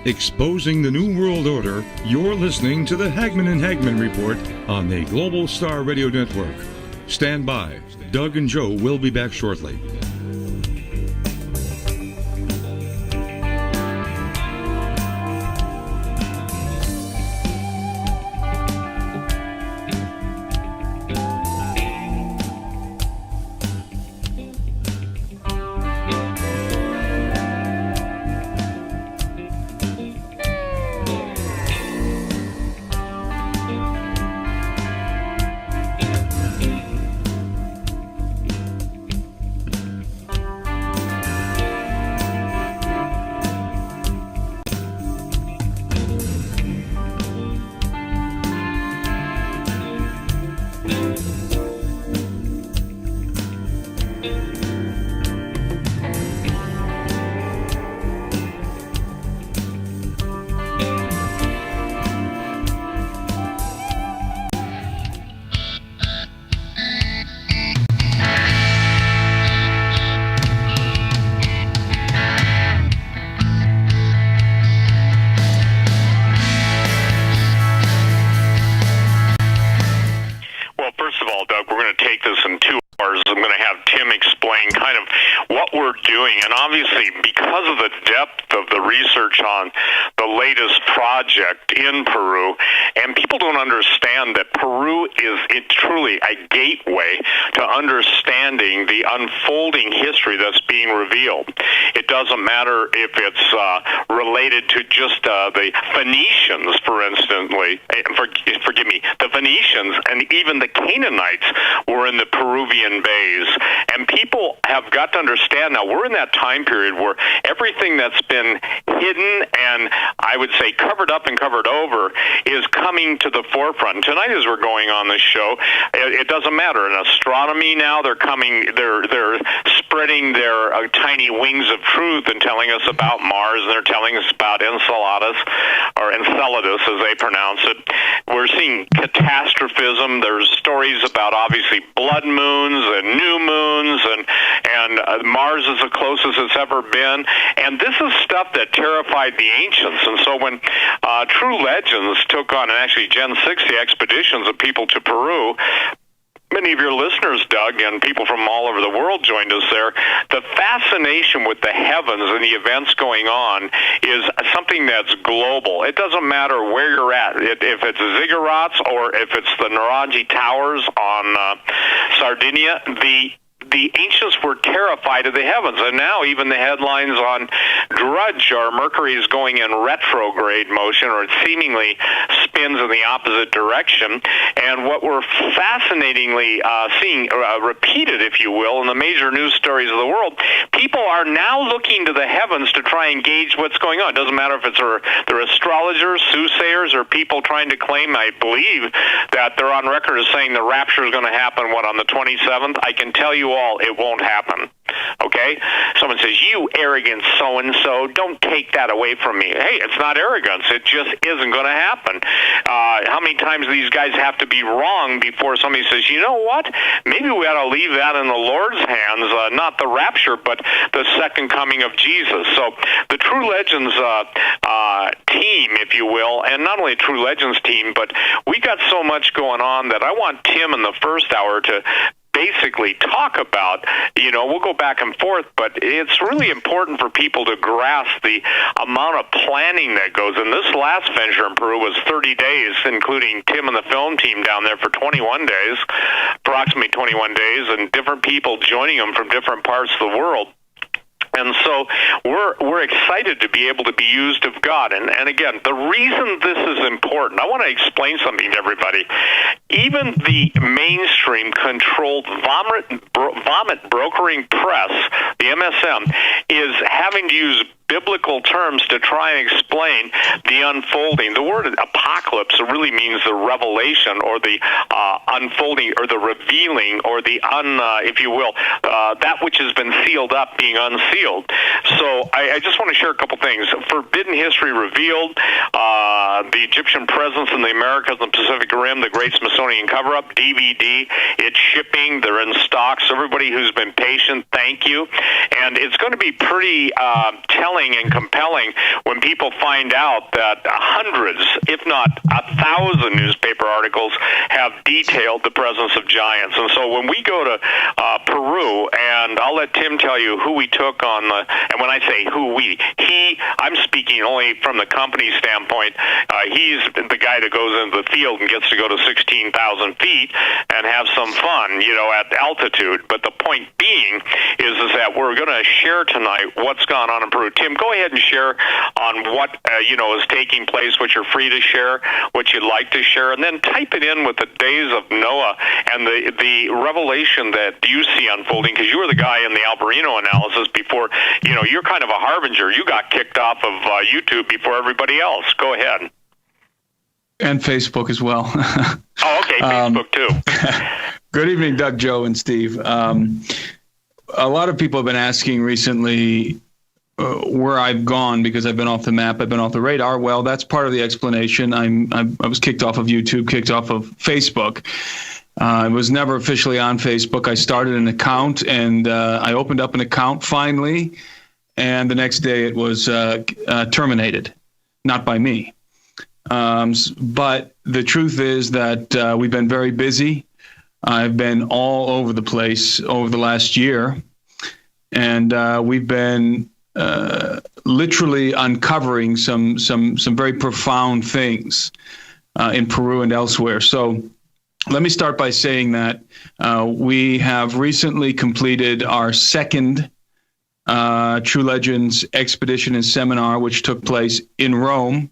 Exposing the New World Order, you're listening to the Hagmann Report on the Global Star Radio Network. Stand by. Doug and Joe will be back shortly. In Peru, and people don't understand that Peru is truly a gateway to understanding the unfolding history that's being revealed. It doesn't matter if it's related to just the Phoenicians, for instance. Forgive me, the Phoenicians and even the Canaanites were in the Peruvian bays, and people have got to understand now we're in that time period where everything that's been hidden and I would say covered up and covered over is coming to the forefront. Tonight, as we're going on this show, it doesn't matter. In astronomy now, they're spreading their tiny wings of truth and telling us about Mars, and they're telling us about Enceladus, or Enceladus as they pronounce it. We're seeing catastrophism. There's stories about obviously blood moons and new moons, and Mars is the closest it's ever been. And this is stuff that terrified the ancients. And so when True Legends took on, and actually Gen 60 expeditions of people to Peru, many of your listeners, Doug, and people from all over the world joined us there. The fascination with the heavens and the events going on is something that's global. It doesn't matter where you're at. If it's ziggurats or if it's the Naranji Towers on Sardinia, the ancients were terrified of the heavens, and now even the headlines on Drudge are Mercury is going in retrograde motion, or it seemingly spins in the opposite direction. And what we're fascinatingly seeing repeated, if you will, in the major news stories of the world, people are now looking to the heavens to try and gauge what's going on. It doesn't matter if it's they're astrologers, soothsayers, or people trying to claim, I believe, that they're on record as saying the rapture is going to happen, on the 27th? I can tell you all, it won't happen. Okay? Someone says, you arrogant so-and-so, don't take that away from me. Hey, it's not arrogance. It just isn't going to happen. How many times these guys have to be wrong before somebody says, you know what? Maybe we ought to leave that in the Lord's hands, not the rapture, but the second coming of Jesus. So the True Legends team, if you will, and not only a True Legends team, but we got so much going on that I want Tim in the first hour to basically talk about, we'll go back and forth, but it's really important for people to grasp the amount of planning that goes in. This last venture in Peru was 30 days, including Tim and the film team down there for 21 days, approximately 21 days, and different people joining them from different parts of the world. And so we're excited to be able to be used of God. And again, the reason this is important, I want to explain something to everybody. Even the mainstream controlled vomit brokering press, the MSM, is having to use biblical terms to try and explain the unfolding. The word apocalypse really means the revelation or the unfolding or the revealing or the if you will, that which has been sealed up being unsealed. So I just want to share a couple things. Forbidden history revealed, The Egyptian Presence in the Americas and Pacific Rim, The Great Smithsonian Cover-Up, DVD. It's shipping. They're in stock. So everybody who's been patient, thank you. And it's going to be pretty telling and compelling when people find out that hundreds, if not 1,000 newspaper articles have detailed the presence of giants. And so when we go to Peru, and I'll let Tim tell you who we took on the, and when I say who we, I'm speaking only from the company standpoint. He's the guy that goes into the field and gets to go to 16,000 feet and have some fun, at altitude. But the point being is that we're going to share tonight what's gone on in Peru. Tim, go ahead and share on what, is taking place, what you're free to share, what you'd like to share, and then type it in with the days of Noah and the revelation that you see unfolding, because you were the guy in the Alberino analysis before, you're kind of a harbinger. You got kicked off of YouTube before everybody else. Go ahead. And Facebook as well. Oh, okay, Facebook too. Good evening, Doug, Joe, and Steve. A lot of people have been asking recently where I've gone because I've been off the map, I've been off the radar. Well, that's part of the explanation. I was kicked off of YouTube, kicked off of Facebook. I was never officially on Facebook. I started an account, and I opened up an account finally, and the next day it was terminated, not by me. But the truth is that we've been very busy. I've been all over the place over the last year, and we've been literally uncovering some very profound things in Peru and elsewhere. So let me start by saying that we have recently completed our second True Legends expedition and seminar, which took place in Rome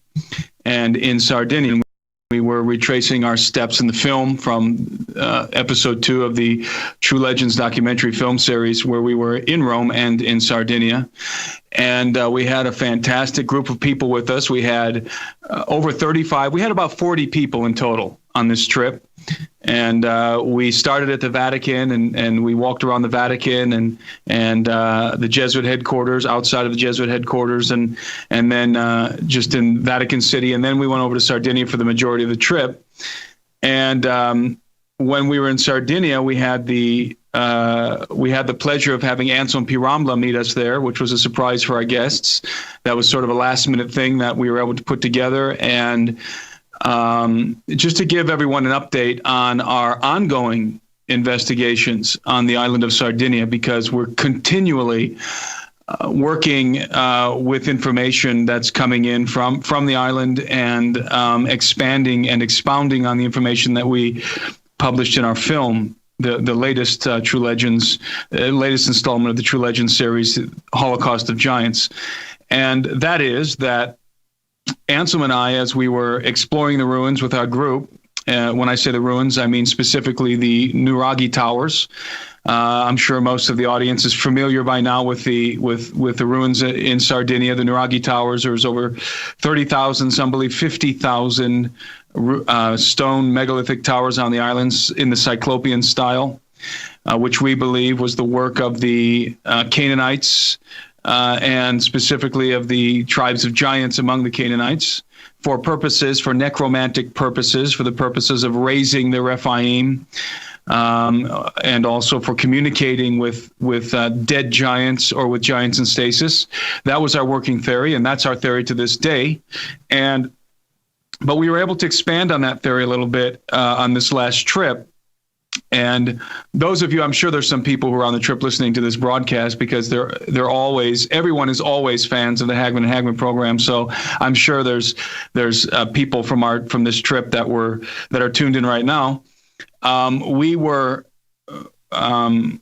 and in Sardinia. We were retracing our steps in the film from episode 2 of the True Legends documentary film series, where we were in Rome and in Sardinia. And we had a fantastic group of people with us. We had over 35. We had about 40 people in total on this trip. And we started at the Vatican, and we walked around the Vatican and the Jesuit headquarters, outside of the Jesuit headquarters, and then just in Vatican City. And then we went over to Sardinia for the majority of the trip. And when we were in Sardinia, we had the pleasure of having Anselm Pirambla meet us there, which was a surprise for our guests. That was sort of a last-minute thing that we were able to put together. And just to give everyone an update on our ongoing investigations on the island of Sardinia, because we're continually working with information that's coming in from the island, and expanding and expounding on the information that we published in our film, the latest True Legends, latest installment of the True Legends series, Holocaust of Giants. And that is that Anselm and I, as we were exploring the ruins with our group, when I say the ruins, I mean specifically the Nuraghi Towers. I'm sure most of the audience is familiar by now with the ruins in Sardinia. The Nuraghi Towers, there's over 30,000, some believe 50,000 stone megalithic towers on the islands in the Cyclopean style, which we believe was the work of the Canaanites, and specifically of the tribes of giants among the Canaanites, for necromantic purposes, for the purposes of raising the Rephaim, and also for communicating with dead giants or with giants in stasis. That was our working theory, and that's our theory to this day. But we were able to expand on that theory a little bit on this last trip. And those of you, I'm sure there's some people who are on the trip listening to this broadcast, because everyone is always fans of the Hagmann and Hagmann program. So I'm sure there's people from this trip that are tuned in right now. We were Anselm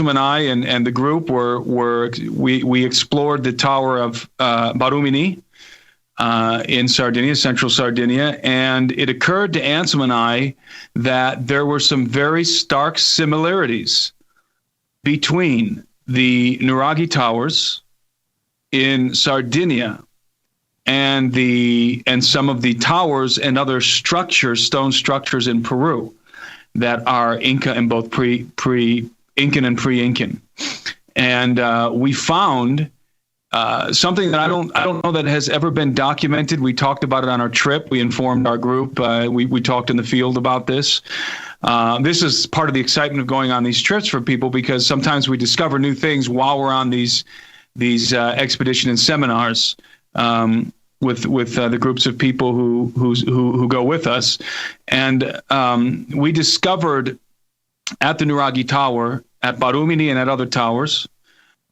and I and the group we explored the Tower of Barumini in Sardinia, central Sardinia, and it occurred to Anselm and I that there were some very stark similarities between the Nuraghi Towers in Sardinia and some of the towers and other structures, stone structures in Peru that are Inca and both pre-Incan and pre-Incan. And we found something that I don't know that has ever been documented. We talked about it on our trip. We informed our group. We talked in the field about this. This is part of the excitement of going on these trips for people, because sometimes we discover new things while we're on these expedition and seminars with the groups of people who go with us. And we discovered at the Nuragi Tower, at Barumini and at other towers,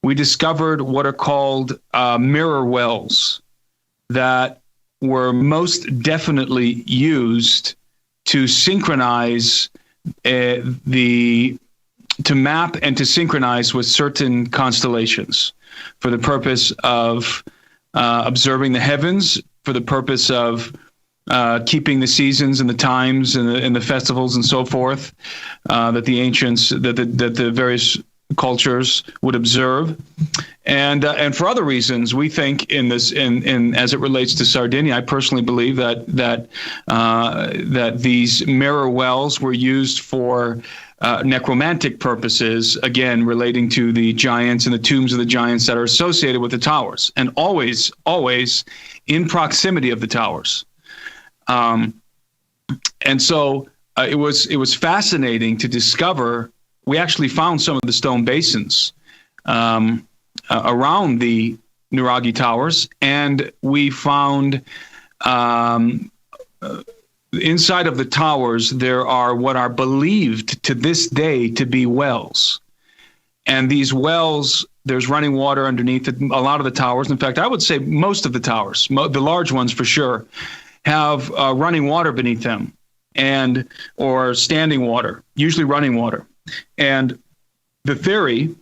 we discovered what are called mirror wells that were most definitely used to synchronize to map and to synchronize with certain constellations for the purpose of observing the heavens, for the purpose of keeping the seasons and the times and the festivals and so forth that the ancients, that the various cultures would observe, and for other reasons. We think in as it relates to Sardinia, I personally believe that these mirror wells were used for necromantic purposes, again relating to the giants and the tombs of the giants that are associated with the towers, and always in proximity of the towers. And so it was fascinating to discover. We actually found some of the stone basins around the Nuragi Towers, and we found inside of the towers there are what are believed to this day to be wells. And these wells, there's running water underneath a lot of the towers. In fact, I would say most of the towers, the large ones for sure, have running water beneath them, or standing water, usually running water. And the theory,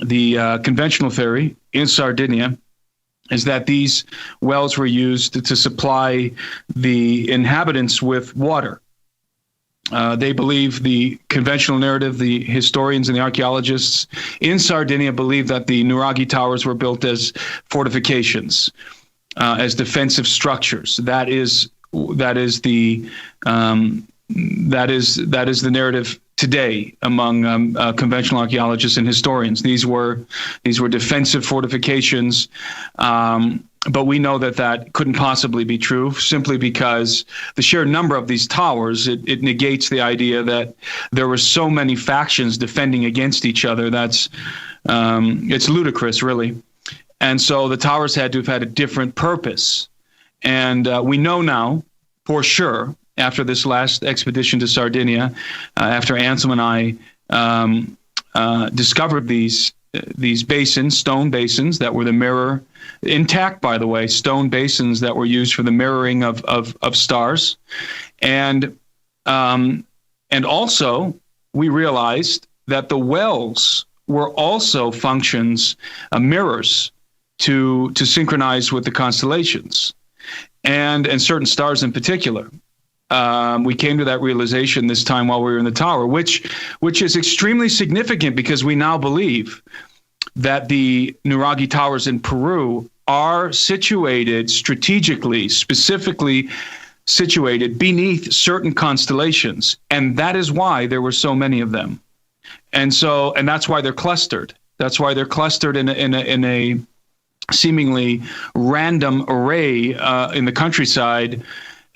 the conventional theory in Sardinia, is that these wells were used to supply the inhabitants with water. They believe, the conventional narrative, the historians and the archaeologists in Sardinia believe that the Nuragi Towers were built as fortifications, as defensive structures. That is the narrative today among conventional archaeologists and historians. These were defensive fortifications, but we know that couldn't possibly be true, simply because the sheer number of these towers, it negates the idea that there were so many factions defending against each other. It's ludicrous, really. And so the towers had to have had a different purpose. And we know now for sure, after this last expedition to Sardinia, after Ansem and I discovered these basins, stone basins that were the mirror, intact, by the way, stone basins that were used for the mirroring of stars, and also we realized that the wells were also functions, mirrors to synchronize with the constellations, and certain stars in particular. We came to that realization this time while we were in the tower, which is extremely significant, because we now believe that the Nuragi Towers in Peru are situated strategically, specifically situated beneath certain constellations, and that is why there were so many of them, and that's why they're clustered. That's why they're clustered in a seemingly random array in the countryside.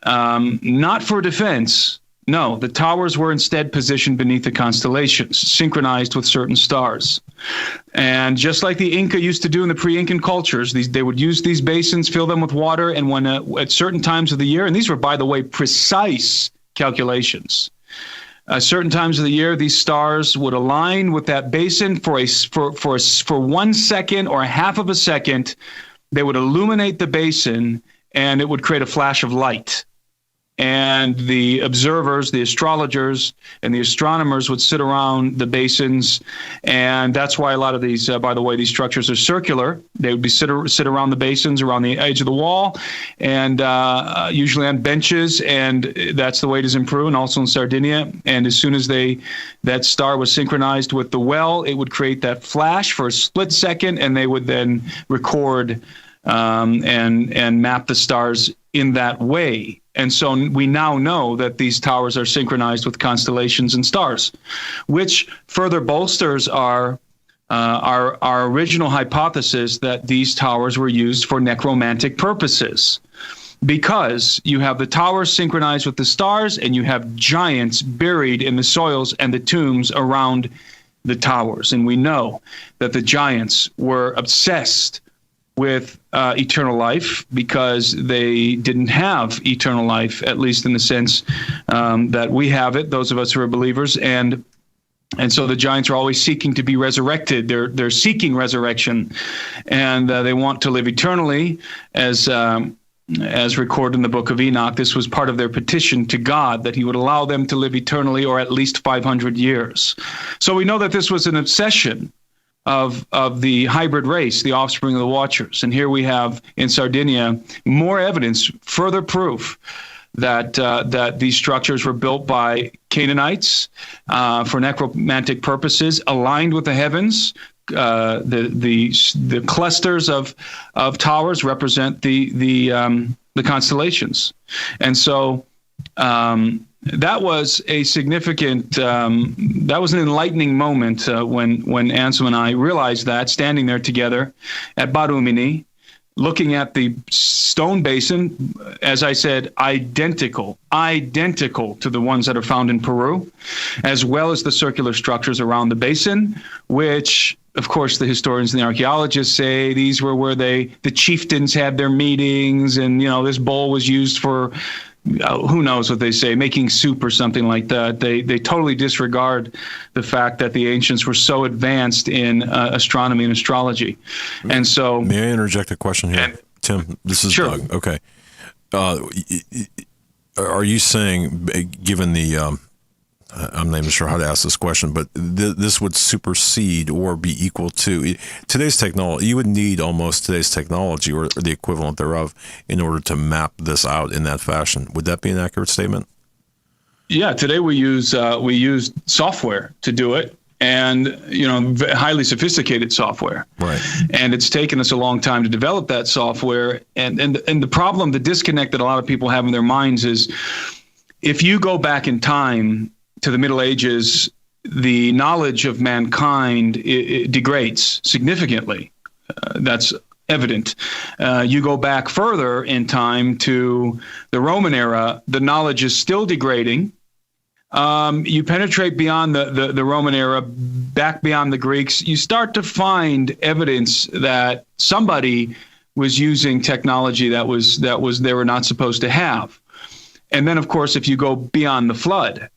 Not for defense. No, the towers were instead positioned beneath the constellations, synchronized with certain stars. And just like the Inca used to do in the pre-Incan cultures, they would use these basins, fill them with water, and when at certain times of the year, and these were, by the way, precise calculations, certain times of the year, these stars would align with that basin for 1 second or a half of a second. They would illuminate the basin, and it would create a flash of light. And the observers, the astrologers, and the astronomers would sit around the basins. And that's why a lot of these, by the way, these structures are circular. They would be sit around the basins, around the edge of the wall, and usually on benches. And that's the way it is in Peru and also in Sardinia. And as soon as that star was synchronized with the well, it would create that flash for a split second, and they would then record and map the stars in that way. And so we now know that these towers are synchronized with constellations and stars, which further bolsters our our original hypothesis that these towers were used for necromantic purposes, because you have the towers synchronized with the stars, and you have giants buried in the soils and the tombs around the towers. And we know that the giants were obsessed with eternal life, because they didn't have eternal life, at least in the sense that we have it, those of us who are believers. And so the giants are always seeking to be resurrected. They're seeking resurrection, and they want to live eternally, as recorded in the book of Enoch. This was part of their petition to God, that he would allow them to live eternally, or at least 500 years. So we know that this was an obsession of the hybrid race, the offspring of the Watchers. And here we have in Sardinia more evidence, further proof that these structures were built by Canaanites for necromantic purposes, aligned with the heavens. The clusters of towers represent the constellations, and so that was a significant. That was an enlightening moment when Anselm and I realized that, standing there together at Barumini, looking at the stone basin, as I said, identical to the ones that are found in Peru, as well as the circular structures around the basin, which, of course, the historians and the archaeologists say these were where the chieftains had their meetings, and this bowl was used for who knows what they say, making soup or something like that. They totally disregard the fact that the ancients were so advanced in astronomy and astrology. And so, may I interject a question here, Tim? This is sure. Doug. Okay. Are you saying, given the I'm not even sure how to ask this question, but this would supersede or be equal to today's technology? You would need almost today's technology or the equivalent thereof in order to map this out in that fashion. Would that be an accurate statement? Yeah, today we use software to do it, and highly sophisticated software. Right. And it's taken us a long time to develop that software. And the problem, the disconnect that a lot of people have in their minds is, if you go back in time to the Middle Ages, the knowledge of mankind it degrades significantly. That's evident. You go back further in time to the Roman era, the knowledge is still degrading. You penetrate beyond the Roman era, back beyond the Greeks, you start to find evidence that somebody was using technology that was they were not supposed to have. And then, of course, if you go beyond the flood,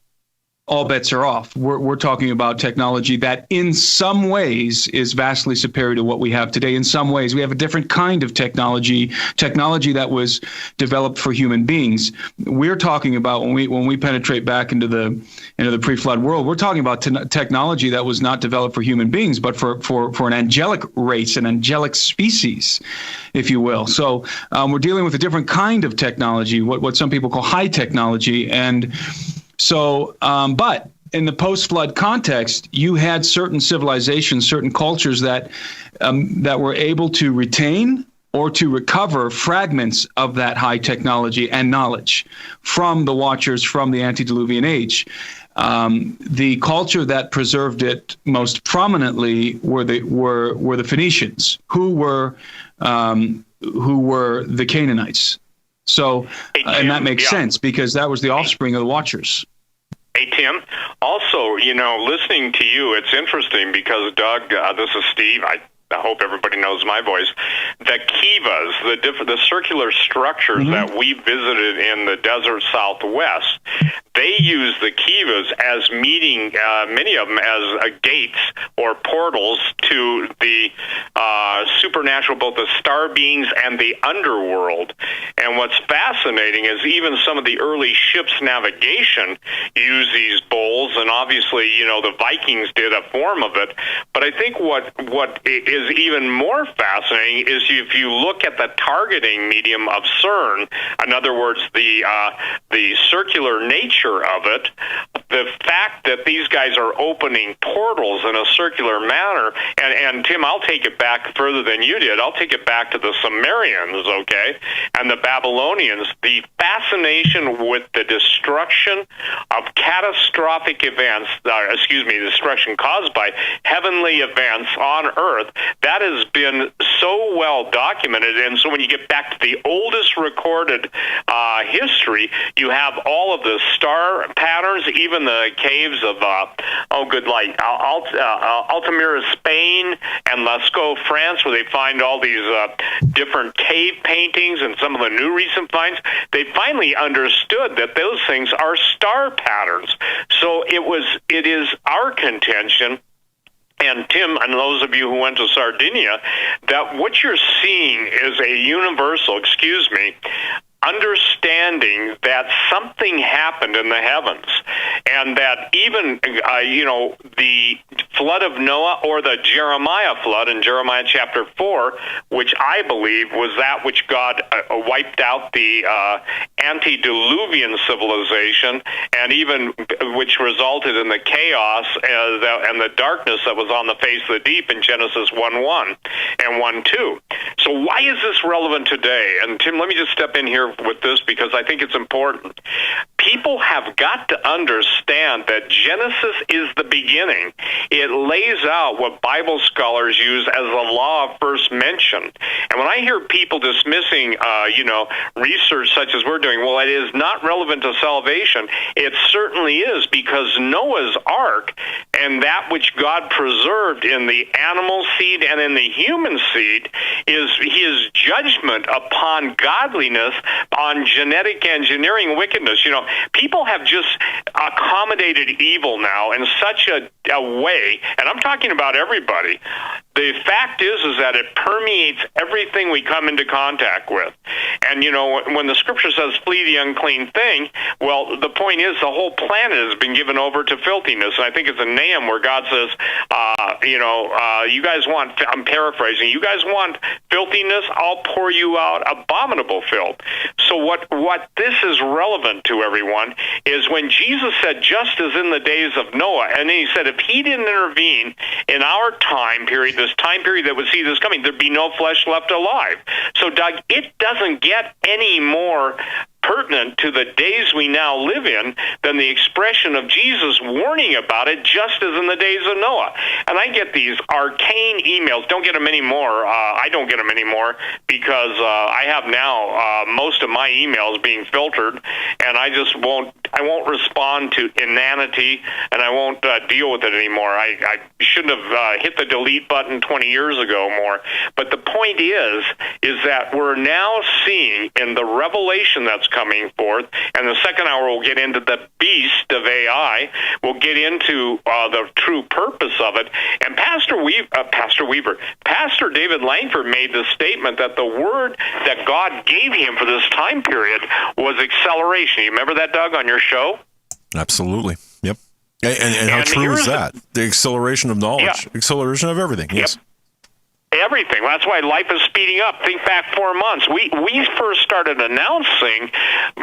all bets are off. We're talking about technology that in some ways is vastly superior to what we have today. In some ways, we have a different kind of technology that was developed for human beings. We're talking about when we penetrate back into the pre-flood world, we're talking about technology that was not developed for human beings, but for an angelic race, an angelic species, if you will. So we're dealing with a different kind of technology, what some people call high technology. And so, but in the post-flood context, you had certain civilizations, certain cultures that were able to retain or to recover fragments of that high technology and knowledge from the Watchers, from the antediluvian age. The culture that preserved it most prominently were the Phoenicians, who were the Canaanites. So, and that makes sense because that was the offspring of the Watchers. Hey, Tim. Also, listening to you, it's interesting because, Doug, this is Steve. I hope everybody knows my voice. The kivas, the circular structures that we visited in the desert Southwest, they use the kivas as meeting, many of them as gates or portals to the supernatural, both the star beings and the underworld. And what's fascinating is even some of the early ships' navigation use these bowls, and obviously, the Vikings did a form of it. But I think what is even more fascinating is if you look at the targeting medium of CERN, in other words, the circular nature of it, the fact that these guys are opening portals in a circular manner, and Tim, I'll take it back further than you did. I'll take it back to the Sumerians, okay, and the Babylonians. The fascination with the destruction of catastrophic events, destruction caused by heavenly events on Earth, that has been so well documented. And so when you get back to the oldest recorded history, you have all of the star patterns, even the caves of Altamira, Spain, and Lascaux, France, where they find all these different cave paintings and some of the new recent finds. They finally understood that those things are star patterns. So it is our contention, and Tim, and those of you who went to Sardinia, that what you're seeing is a universal, understanding that something happened in the heavens, and that even, the flood of Noah, or the Jeremiah flood in Jeremiah chapter 4, which I believe was that which God wiped out the antediluvian civilization, and even which resulted in the chaos and the darkness that was on the face of the deep in Genesis 1:1 and 1:2. So why is this relevant today? And Tim, let me just step in here with this, because I think it's important. People have got to understand that Genesis is the beginning. It lays out what Bible scholars use as the law of first mention. And when I hear people dismissing, research such as we're doing, well, it is not relevant to salvation. It certainly is, because Noah's Ark and that which God preserved in the animal seed and in the human seed is his judgment upon godliness, on genetic engineering wickedness. People have just accommodated evil now in such a way, and I'm talking about everybody. The fact is that it permeates everything we come into contact with. And, when the scripture says flee the unclean thing, well, the point is the whole planet has been given over to filthiness. And I think it's in Nahum where God says, you guys want, I'm paraphrasing, you guys want filthiness, I'll pour you out abominable filth. So what this is relevant to, everyone, is when Jesus said, just as in the days of Noah, and then he said, if he didn't intervene in our time period, this time period that would see this coming, there'd be no flesh left alive. So, Doug, it doesn't get any more pertinent to the days we now live in than the expression of Jesus warning about it, just as in the days of Noah. And I get these arcane emails. Don't get them anymore. I don't get them anymore, because I have now most of my emails being filtered, and I won't respond to inanity, and I won't deal with it anymore. I shouldn't have hit the delete button 20 years ago more. But the point is that we're now seeing in the revelation that's coming forth, and the second hour we'll get into the beast of AI. We'll get into the true purpose of it. And Pastor David Langford made the statement that the word that God gave him for this time period was acceleration. You remember that, Doug, on your show? Absolutely. Yep. And how true is that? The acceleration of knowledge, acceleration of everything. Yes. Yep. Everything. That's why life is speeding up. Think back 4 months. We first started announcing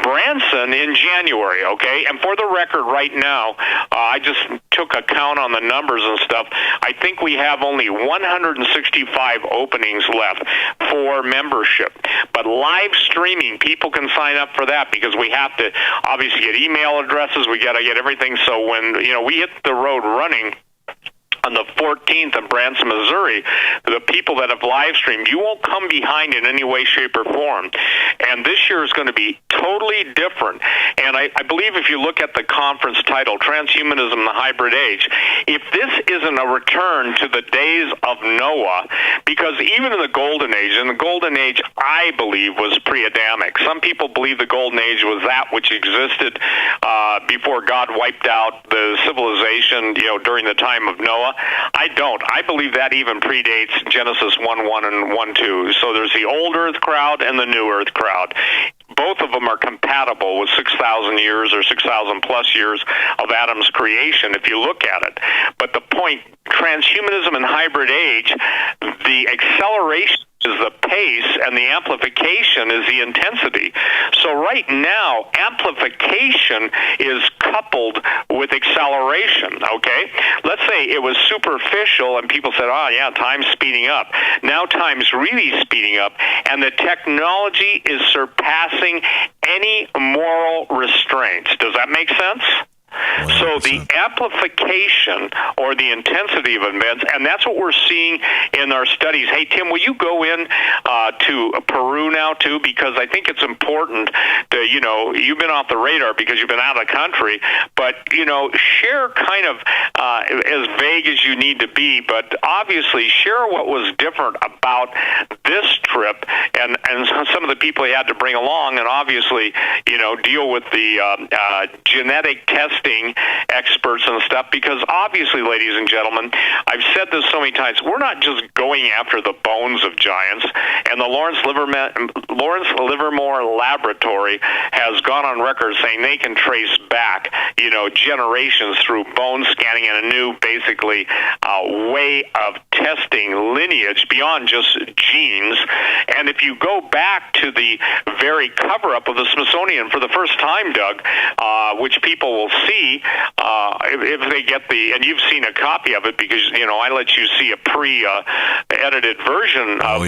Branson in January, okay? And for the record right now, I just took a count on the numbers and stuff. I think we have only 165 openings left for membership. But live streaming, people can sign up for that, because we have to obviously get email addresses. We got to get everything. So when, we hit the road running on the 14th in Branson, Missouri, the people that have live streamed, you won't come behind in any way, shape, or form. And this year is going to be totally different. And I believe if you look at the conference title, Transhumanism in the Hybrid Age, if this isn't a return to the days of Noah, because even in the Golden Age, I believe, was pre-Adamic. Some people believe the Golden Age was that which existed before God wiped out the civilization, during the time of Noah. I don't. I believe that even predates Genesis 1:1 and 1:2. So there's the old earth crowd and the new earth crowd. Both of them are compatible with 6,000 years or 6,000 plus years of Adam's creation, if you look at it. But the point, transhumanism and hybrid age, the acceleration is the pace, and the amplification is the intensity. So right now, amplification is coupled with acceleration, okay? Let's say it was superficial and people said, oh yeah, time's speeding up. Now time's really speeding up, and the technology is surpassing any moral restraints. Does that make sense? 100%. So the amplification or the intensity of events, and that's what we're seeing in our studies. Hey, Tim, will you go in to Peru now, too? Because I think it's important to, you've been off the radar because you've been out of the country, but, share kind of as vague as you need to be, but obviously share what was different about this trip and some of the people you had to bring along, and obviously, deal with the genetic testing experts and stuff, because obviously, ladies and gentlemen, I've said this so many times, we're not just going after the bones of giants, and the Lawrence Livermore Laboratory has gone on record saying they can trace back, generations through bone scanning and a new, basically, way of testing lineage beyond just genes. And if you go back to the very cover-up of the Smithsonian for the first time, Doug, which people will see if they get the, and you've seen a copy of it because, I let you see a pre-edited version of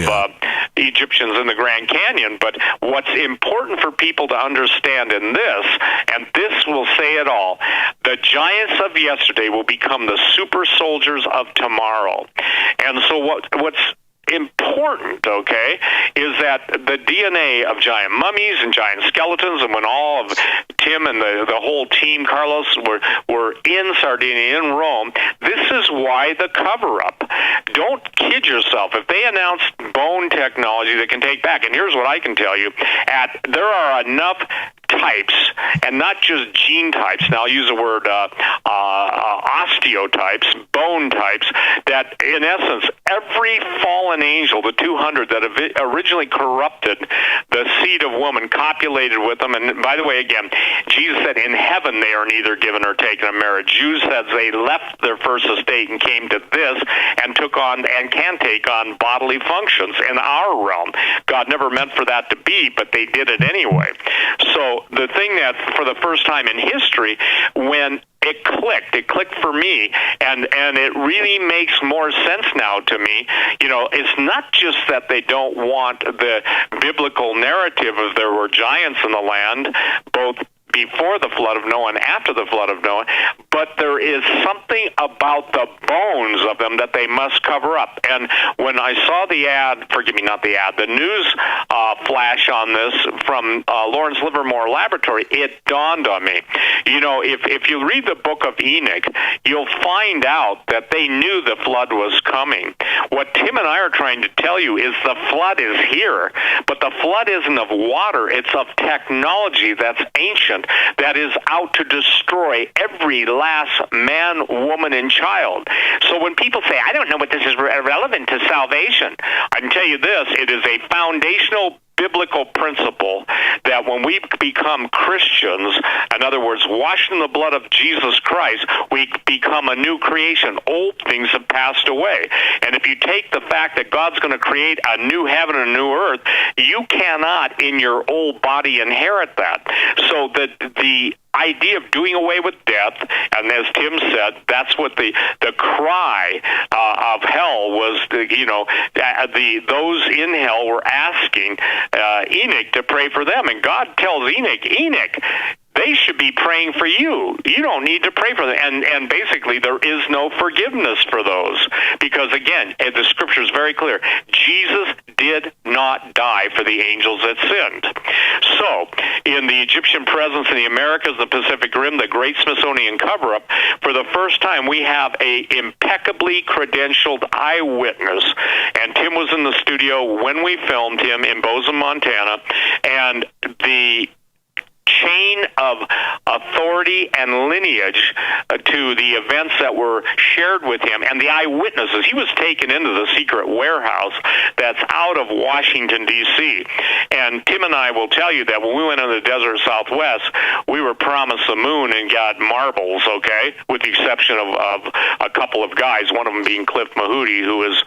Egyptians in the Grand Canyon. But what's important for people to understand in this, and this will say it all, the giants of yesterday will become the super soldiers of tomorrow. And so what's important, okay, is that the DNA of giant mummies and giant skeletons, and when all of Tim and the whole team, Carlos, were in Sardinia, in Rome, this is why the cover-up. Don't kid yourself. If they announce bone technology that can take back, and here's what I can tell you, there are enough types, and not just gene types. Now, I'll use the word osteotypes, bone types, that in essence, every fallen angel, the 200 that originally corrupted the seed of woman, copulated with them. And by the way, again, Jesus said in heaven they are neither given or taken in marriage. Jews said they left their first estate and came to this and took on and can take on bodily functions in our realm. God never meant for that to be, but they did it anyway. So the thing that for the first time in history, when it clicked for me, and it really makes more sense now to me. It's not just that they don't want the biblical narrative of there were giants in the land, both before the flood of Noah and after the flood of Noah, but there is something about the bones of them that they must cover up. And when I saw the ad, the news flash on this from Lawrence Livermore Laboratory, it dawned on me. If you read the book of Enoch, you'll find out that they knew the flood was coming. What Tim and I are trying to tell you is the flood is here, but the flood isn't of water, it's of technology that's ancient, that is out to destroy every last man, woman, and child. So when people say, I don't know what this is relevant to salvation, I can tell you this, it is a foundational biblical principle that when we become Christians, in other words, washed in the blood of Jesus Christ, we become a new creation. Old things have passed away. And if you take the fact that God's going to create a new heaven and a new earth, you cannot in your old body inherit that. So the idea of doing away with death, and as Tim said, that's what the cry of hell was. Those in hell were asking Enoch to pray for them, and God tells Enoch, they should be praying for you. You don't need to pray for them. And basically, there is no forgiveness for those. Because, again, the Scripture is very clear. Jesus did not die for the angels that sinned. So, in the Egyptian presence in the Americas, the Pacific Rim, the Great Smithsonian cover-up, for the first time, we have a impeccably credentialed eyewitness. And Tim was in the studio when we filmed him in Bozeman, Montana. And the chain of authority authority and lineage to the events that were shared with him and the eyewitnesses. He was taken into the secret warehouse that's out of Washington, D.C. And Tim and I will tell you that when we went into the desert Southwest, we were promised the moon and got marbles, okay, with the exception of a couple of guys, one of them being Cliff Mahooty, who is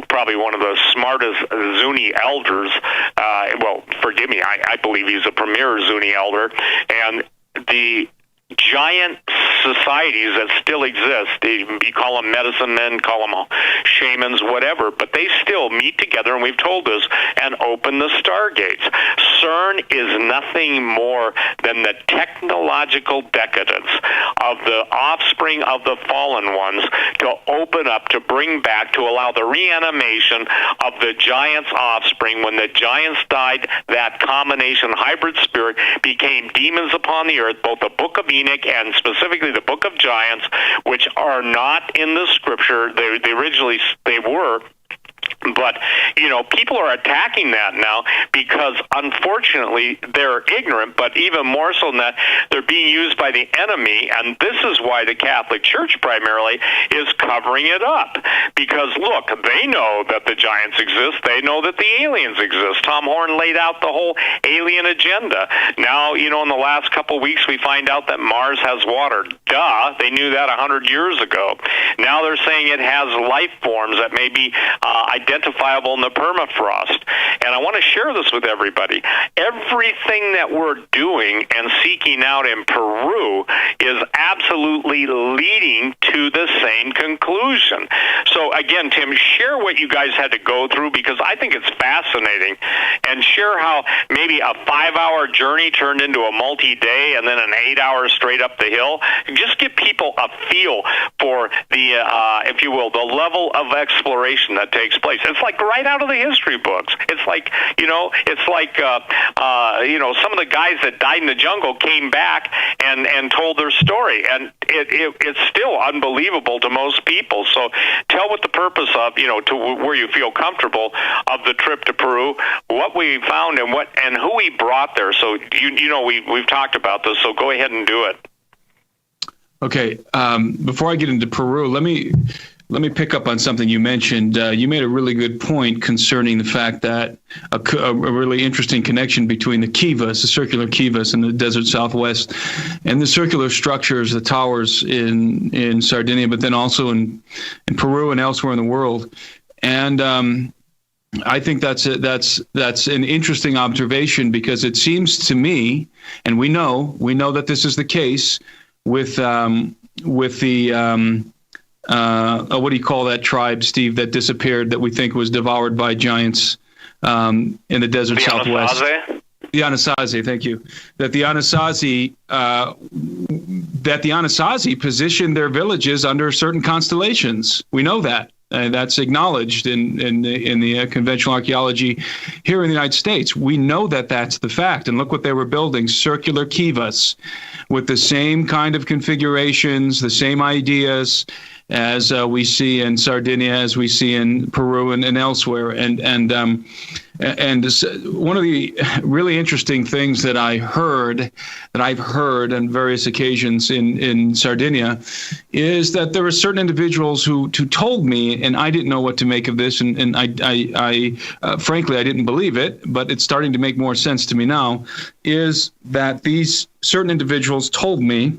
probably one of the smartest Zuni elders. Well, forgive me, I believe he's a premier Zuni elder. And the giant societies that still exist, you call them medicine men, call them shamans, whatever, but they still meet together, and we've told this, and open the stargates. CERN is nothing more than the technological decadence of the offspring of the fallen ones to open up, to bring back, to allow the reanimation of the giant's offspring. When the giants died, that combination hybrid spirit became demons upon the earth, both the book of Enoch and specifically the book of Giants, which are not in the scripture. They originally they were. But, you know, people are attacking that now because, unfortunately, they're ignorant, but even more so than that, they're being used by the enemy, and this is why the Catholic Church primarily is covering it up. Because, look, they know that the giants exist. They know that the aliens exist. Tom Horn laid out the whole alien agenda. Now, you know, in the last couple of weeks, we find out that Mars has water. Duh, they knew that 100 years ago. Now they're saying it has life forms that may be identifiable in the permafrost. And I want to share this with everybody. Everything that we're doing and seeking out in Peru is absolutely leading to the same conclusion. So again, Tim, share what you guys had to go through, because I think it's fascinating, and share how maybe a 5-hour journey turned into a multi-day and then an 8-hour straight up the hill. Just give people a feel for the, if you will, the level of exploration that takes place. It's like right out of the history books. It's like, you know, some of the guys that died in the jungle came back and told their story, and it's still unbelievable to most people. So tell what the purpose of, you know, to where you feel comfortable of the trip to Peru, what we found and who we brought there. So you know we've talked about this, so go ahead and do it. Okay, before I get into Peru, let me pick up on something you mentioned. You made a really good point concerning the fact that a really interesting connection between the kivas, the circular kivas in the desert Southwest, and the circular structures, the towers in Sardinia, but then also in Peru and elsewhere in the world. And I think that's an interesting observation, because it seems to me, and we know that this is the case with the what do you call that tribe, Steve, that disappeared, that we think was devoured by giants in the desert Southwest? The Anasazi, thank you. That the Anasazi positioned their villages under certain constellations. We know that. That's acknowledged in the conventional archaeology here in the United States. We know that that's the fact. And look what they were building, circular kivas with the same kind of configurations, the same ideas as we see in Sardinia, as we see in Peru and elsewhere. And one of the really interesting things that I've heard on various occasions in Sardinia is that there were certain individuals who told me, and I didn't know what to make of this, and I frankly, I didn't believe it, but it's starting to make more sense to me now, is that these certain individuals told me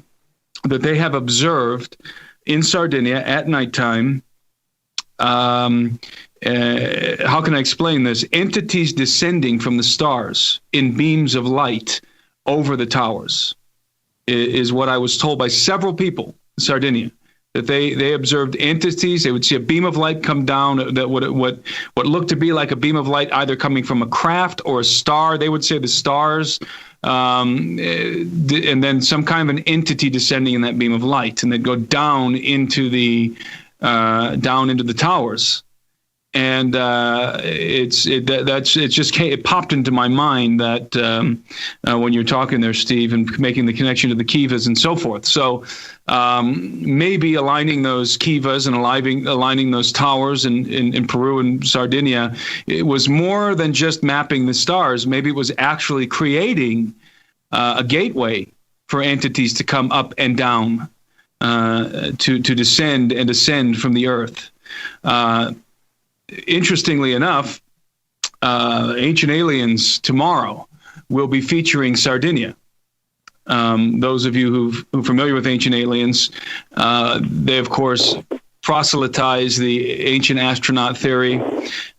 that they have observed in Sardinia at nighttime, how can I explain this? Entities descending from the stars in beams of light over the towers is what I was told by several people in Sardinia, that they observed entities. They would see a beam of light come down, that what looked to be like a beam of light either coming from a craft or a star. They would say the stars, and then some kind of an entity descending in that beam of light, and they'd go down into the towers. And it popped into my mind that when you're talking there, Steve, and making the connection to the kivas and so forth. So maybe aligning those kivas and aligning those towers in Peru and Sardinia, it was more than just mapping the stars. Maybe it was actually creating a gateway for entities to come up and down, to descend and ascend from the earth. Interestingly enough, Ancient Aliens tomorrow will be featuring Sardinia. Those of you who are familiar with Ancient Aliens, they, of course, proselytize the ancient astronaut theory,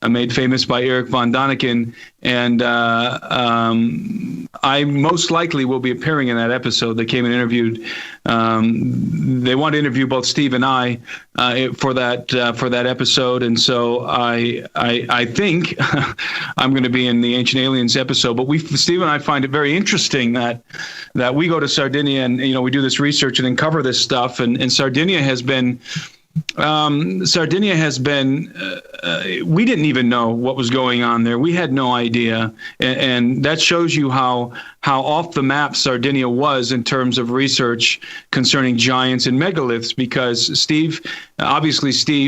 made famous by Eric von Däniken. And I most likely will be appearing in that episode. They came and interviewed. They want to interview both Steve and I for that episode, and so I think I'm going to be in the Ancient Aliens episode. But Steve and I find it very interesting that we go to Sardinia and we do this research and then cover this stuff, and Sardinia has been. We didn't even know what was going on there. We had no idea. And that shows you how off the map Sardinia was in terms of research concerning giants and megaliths, because Steve,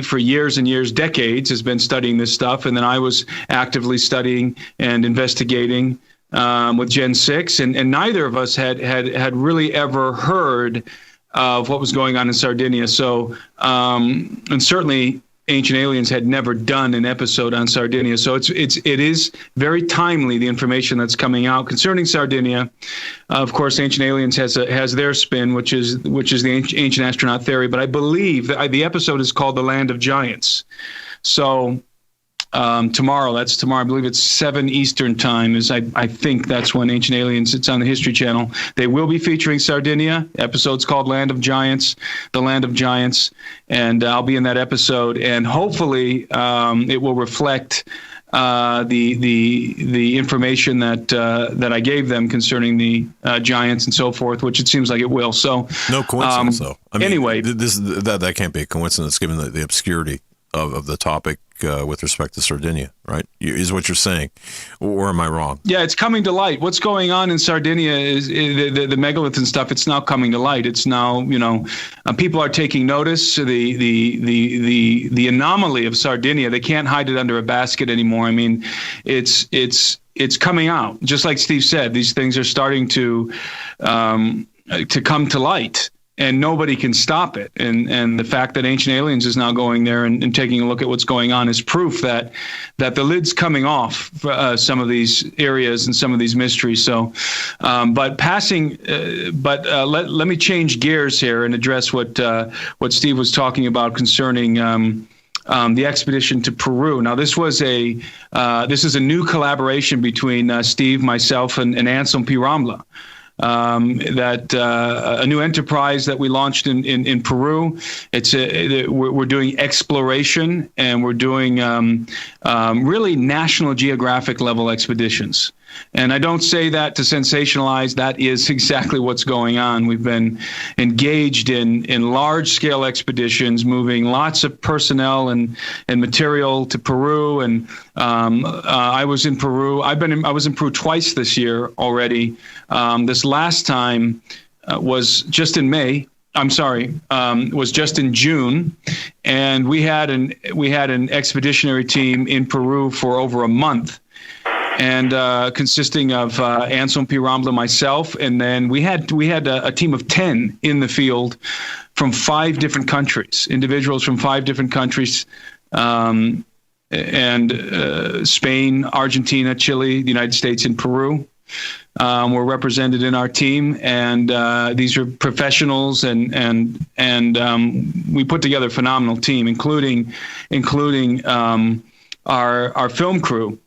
for years and years, decades, has been studying this stuff. And then I was actively studying and investigating with Gen 6. And neither of us had really ever heard of what was going on in Sardinia. So, and certainly Ancient Aliens had never done an episode on Sardinia. So it is very timely, the information that's coming out concerning Sardinia. Of course, Ancient Aliens has their spin, which is the ancient astronaut theory. But I believe that the episode is called The Land of Giants. So tomorrow, I believe it's 7 Eastern time, I think that's when Ancient Aliens, it's on the History Channel. They will be featuring Sardinia. Episode's called Land of Giants, The Land of Giants, and I'll be in that episode, and hopefully it will reflect the information that I gave them concerning the giants and so forth, which it seems like it will. So no coincidence, though. I mean, anyway, that can't be a coincidence given the obscurity of the topic with respect to Sardinia, right? Is what you're saying, or am I wrong? Yeah, it's coming to light. What's going on in Sardinia is the megalith and stuff. It's now coming to light. It's now, people are taking notice. The anomaly of Sardinia, they can't hide it under a basket anymore. I mean, it's coming out. Just like Steve said, these things are starting to come to light. And nobody can stop it. And the fact that Ancient Aliens is now going there and taking a look at what's going on is proof that the lid's coming off some of these areas and some of these mysteries. So, let me change gears here and address what Steve was talking about concerning the expedition to Peru. Now, this is a new collaboration between Steve, myself, and Anselm P. Rambla. A new enterprise that we launched in Peru. We're doing exploration, and we're doing really National Geographic level expeditions. And I don't say that to sensationalize. That is exactly what's going on. We've been engaged in large-scale expeditions, moving lots of personnel and material to Peru. And I was in Peru. I was in Peru twice this year already. This last time was just in May. Was just in June, and we had an expeditionary team in Peru for over a month. And consisting of Anselm P. Rambla, myself, and then we had a team of 10 in the field from 5 different countries, individuals from 5 different countries, and Spain, Argentina, Chile, the United States, and Peru were represented in our team. And these are professionals, and we put together a phenomenal team, including our film crew.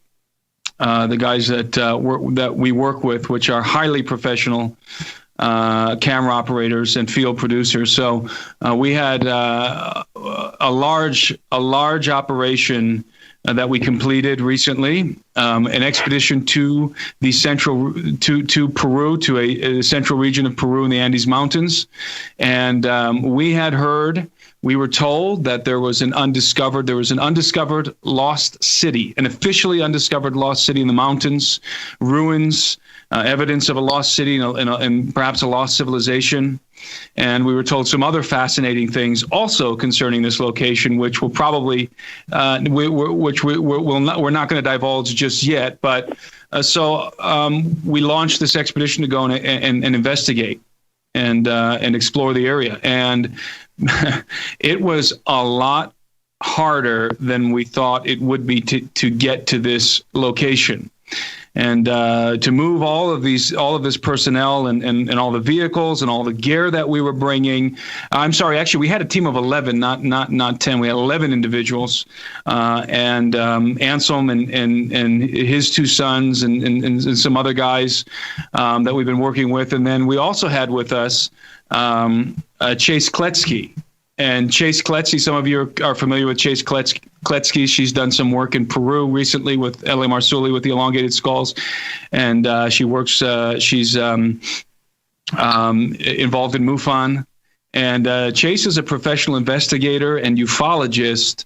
The guys that we work with, which are highly professional camera operators and field producers. So we had a large operation that we completed recently, an expedition to the to Peru, to a central region of Peru in the Andes Mountains, and we were told that there was an undiscovered lost city, an officially undiscovered lost city in the mountains, ruins, evidence of a lost city and perhaps a lost civilization. And we were told some other fascinating things also concerning this location, which we're not going to divulge just yet. But so we launched this expedition to go and investigate. and explore the area. And it was a lot harder than we thought it would be to get to this location. And to move all of this personnel and all the vehicles and all the gear that we were bringing. I'm sorry, actually, we had a team of 11, not 10. We had 11 individuals, and Anselm and his two sons and some other guys that we've been working with. And then we also had with us Chase Kletsky. And Chase Kletsky, some of you are familiar with Chase Kletsky. She's done some work in Peru recently with L.A. Marsuli with the elongated skulls. And she works, she's involved in MUFON. And Chase is a professional investigator and ufologist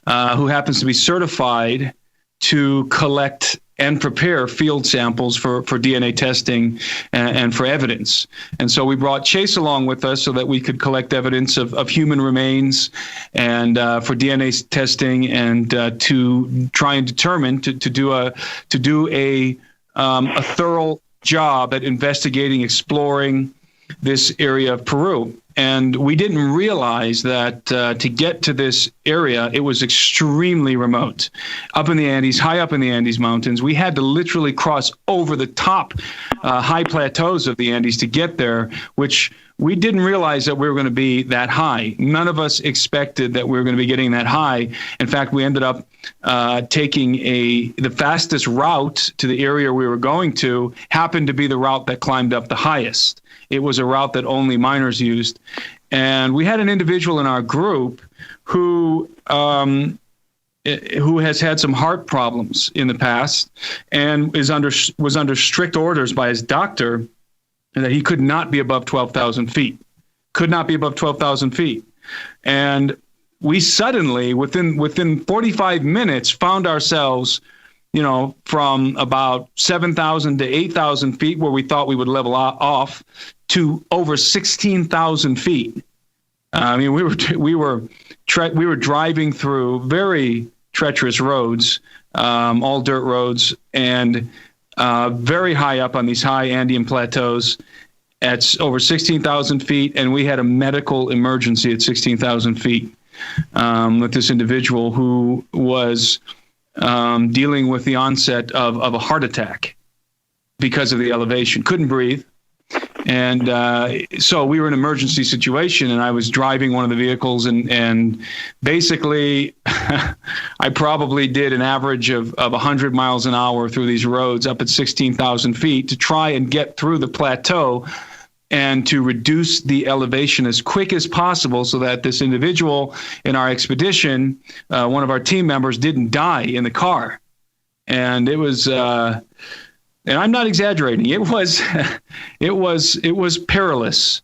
who happens to be certified to collect and prepare field samples for DNA testing and for evidence. And so we brought Chase along with us so that we could collect evidence of human remains and for DNA testing and to try and determine to do a thorough job at investigating, exploring this area of Peru. And we didn't realize that to get to this area, it was extremely remote. Up in the Andes, high up in the Andes Mountains, we had to literally cross over the top high plateaus of the Andes to get there, which we didn't realize that we were going to be that high. None of us expected that we were going to be getting that high. In fact, we ended up taking the fastest route to the area we were going to happened to be the route that climbed up the highest. It was a route that only miners used. And we had an individual in our group who has had some heart problems in the past and was under strict orders by his doctor that he could not be above 12,000 feet. Could not be above 12,000 feet. And we suddenly, within 45 minutes, found ourselves, from about 7,000 to 8,000 feet, where we thought we would level off, to over 16,000 feet. I mean, we were driving through very treacherous roads, all dirt roads, and very high up on these high Andean plateaus at over 16,000 feet, and we had a medical emergency at 16,000 feet with this individual who was dealing with the onset of a heart attack because of the elevation. Couldn't breathe. And so we were in an emergency situation, and I was driving one of the vehicles, and basically I probably did an average of 100 miles an hour through these roads up at 16,000 feet to try and get through the plateau and to reduce the elevation as quick as possible so that this individual in our expedition, one of our team members, didn't die in the car. And it was... and I'm not exaggerating. It was perilous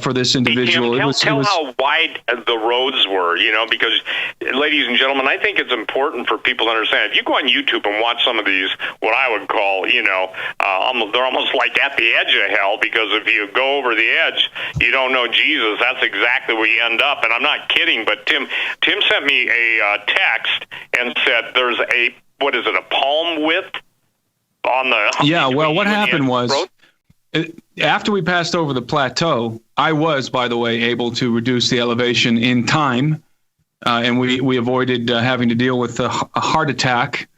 for this individual. Tell how wide the roads were, because, ladies and gentlemen, I think it's important for people to understand. If you go on YouTube and watch some of these, what I would call, they're almost like at the edge of hell, because if you go over the edge, you don't know Jesus. That's exactly where you end up. And I'm not kidding, but Tim sent me a text and said there's a palm width on the... Yeah, well, what happened was, after we passed over the plateau, I was, by the way, able to reduce the elevation in time, and we avoided having to deal with a heart attack.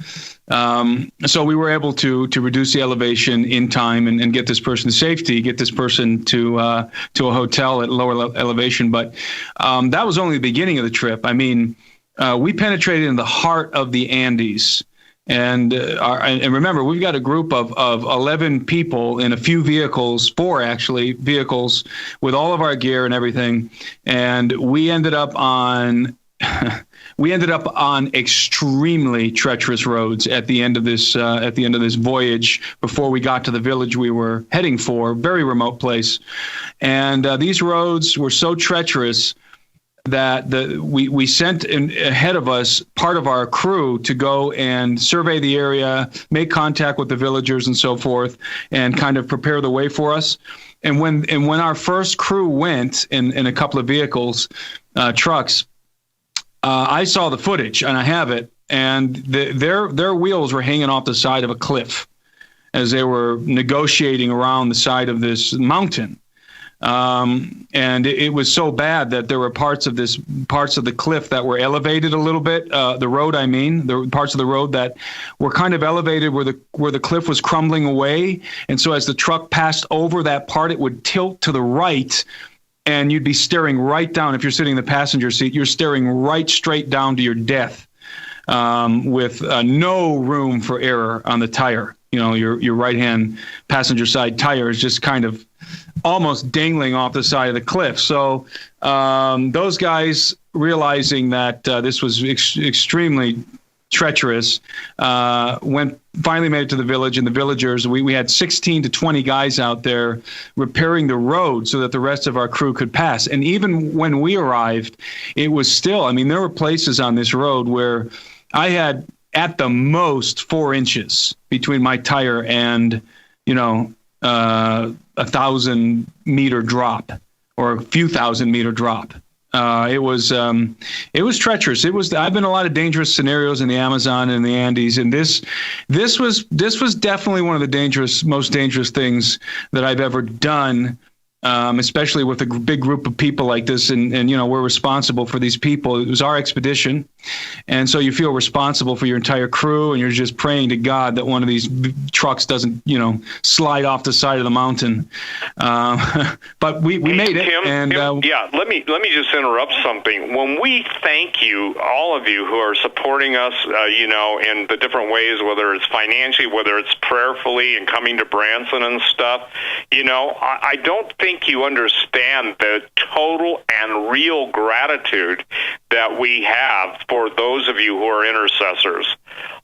So we were able to reduce the elevation in time and get this person to safety, get this person to a hotel at lower elevation. But that was only the beginning of the trip. I mean, we penetrated in the heart of the Andes. And remember, we've got a group of 11 people in a few vehicles, 4 actually vehicles, with all of our gear and everything. And we ended up on extremely treacherous roads at the end of this voyage before we got to the village we were heading for, very remote place. And these roads were so treacherous that we sent ahead of us part of our crew to go and survey the area, make contact with the villagers and so forth, and kind of prepare the way for us. And when our first crew went in a couple of vehicles, trucks, I saw the footage, and I have it, and their wheels were hanging off the side of a cliff as they were negotiating around the side of this mountain. And it was so bad that there were parts of the cliff that were elevated a little bit. The road, I mean, the parts of the road that were kind of elevated where the cliff was crumbling away. And so as the truck passed over that part, it would tilt to the right, and you'd be staring right down. If you're sitting in the passenger seat, you're staring right straight down to your death, with no room for error on the tire. You know, your right-hand passenger side tire is just kind of almost dangling off the side of the cliff. So those guys, realizing that this was extremely treacherous, finally made it to the village, and the villagers, we had 16 to 20 guys out there repairing the road so that the rest of our crew could pass. And even when we arrived, it was still, I mean, there were places on this road where I had at the most 4 inches between my tire and, you know, 1,000-meter drop or a few thousand-meter drop. It was treacherous. I've been in a lot of dangerous scenarios in the Amazon and the Andes, and this was definitely one of the most dangerous things that I've ever done. Especially with a big group of people like this, and you know, we're responsible for these people. It was our expedition, and so you feel responsible for your entire crew, and you're just praying to God that one of these trucks doesn't, you know, slide off the side of the mountain. But we made it. Tim, yeah, let me just interrupt something. When we thank you, all of you who are supporting us, you know, in the different ways, whether it's financially, whether it's prayerfully, and coming to Branson and stuff, you know, I don't think you understand the total and real gratitude that we have for those of you who are intercessors.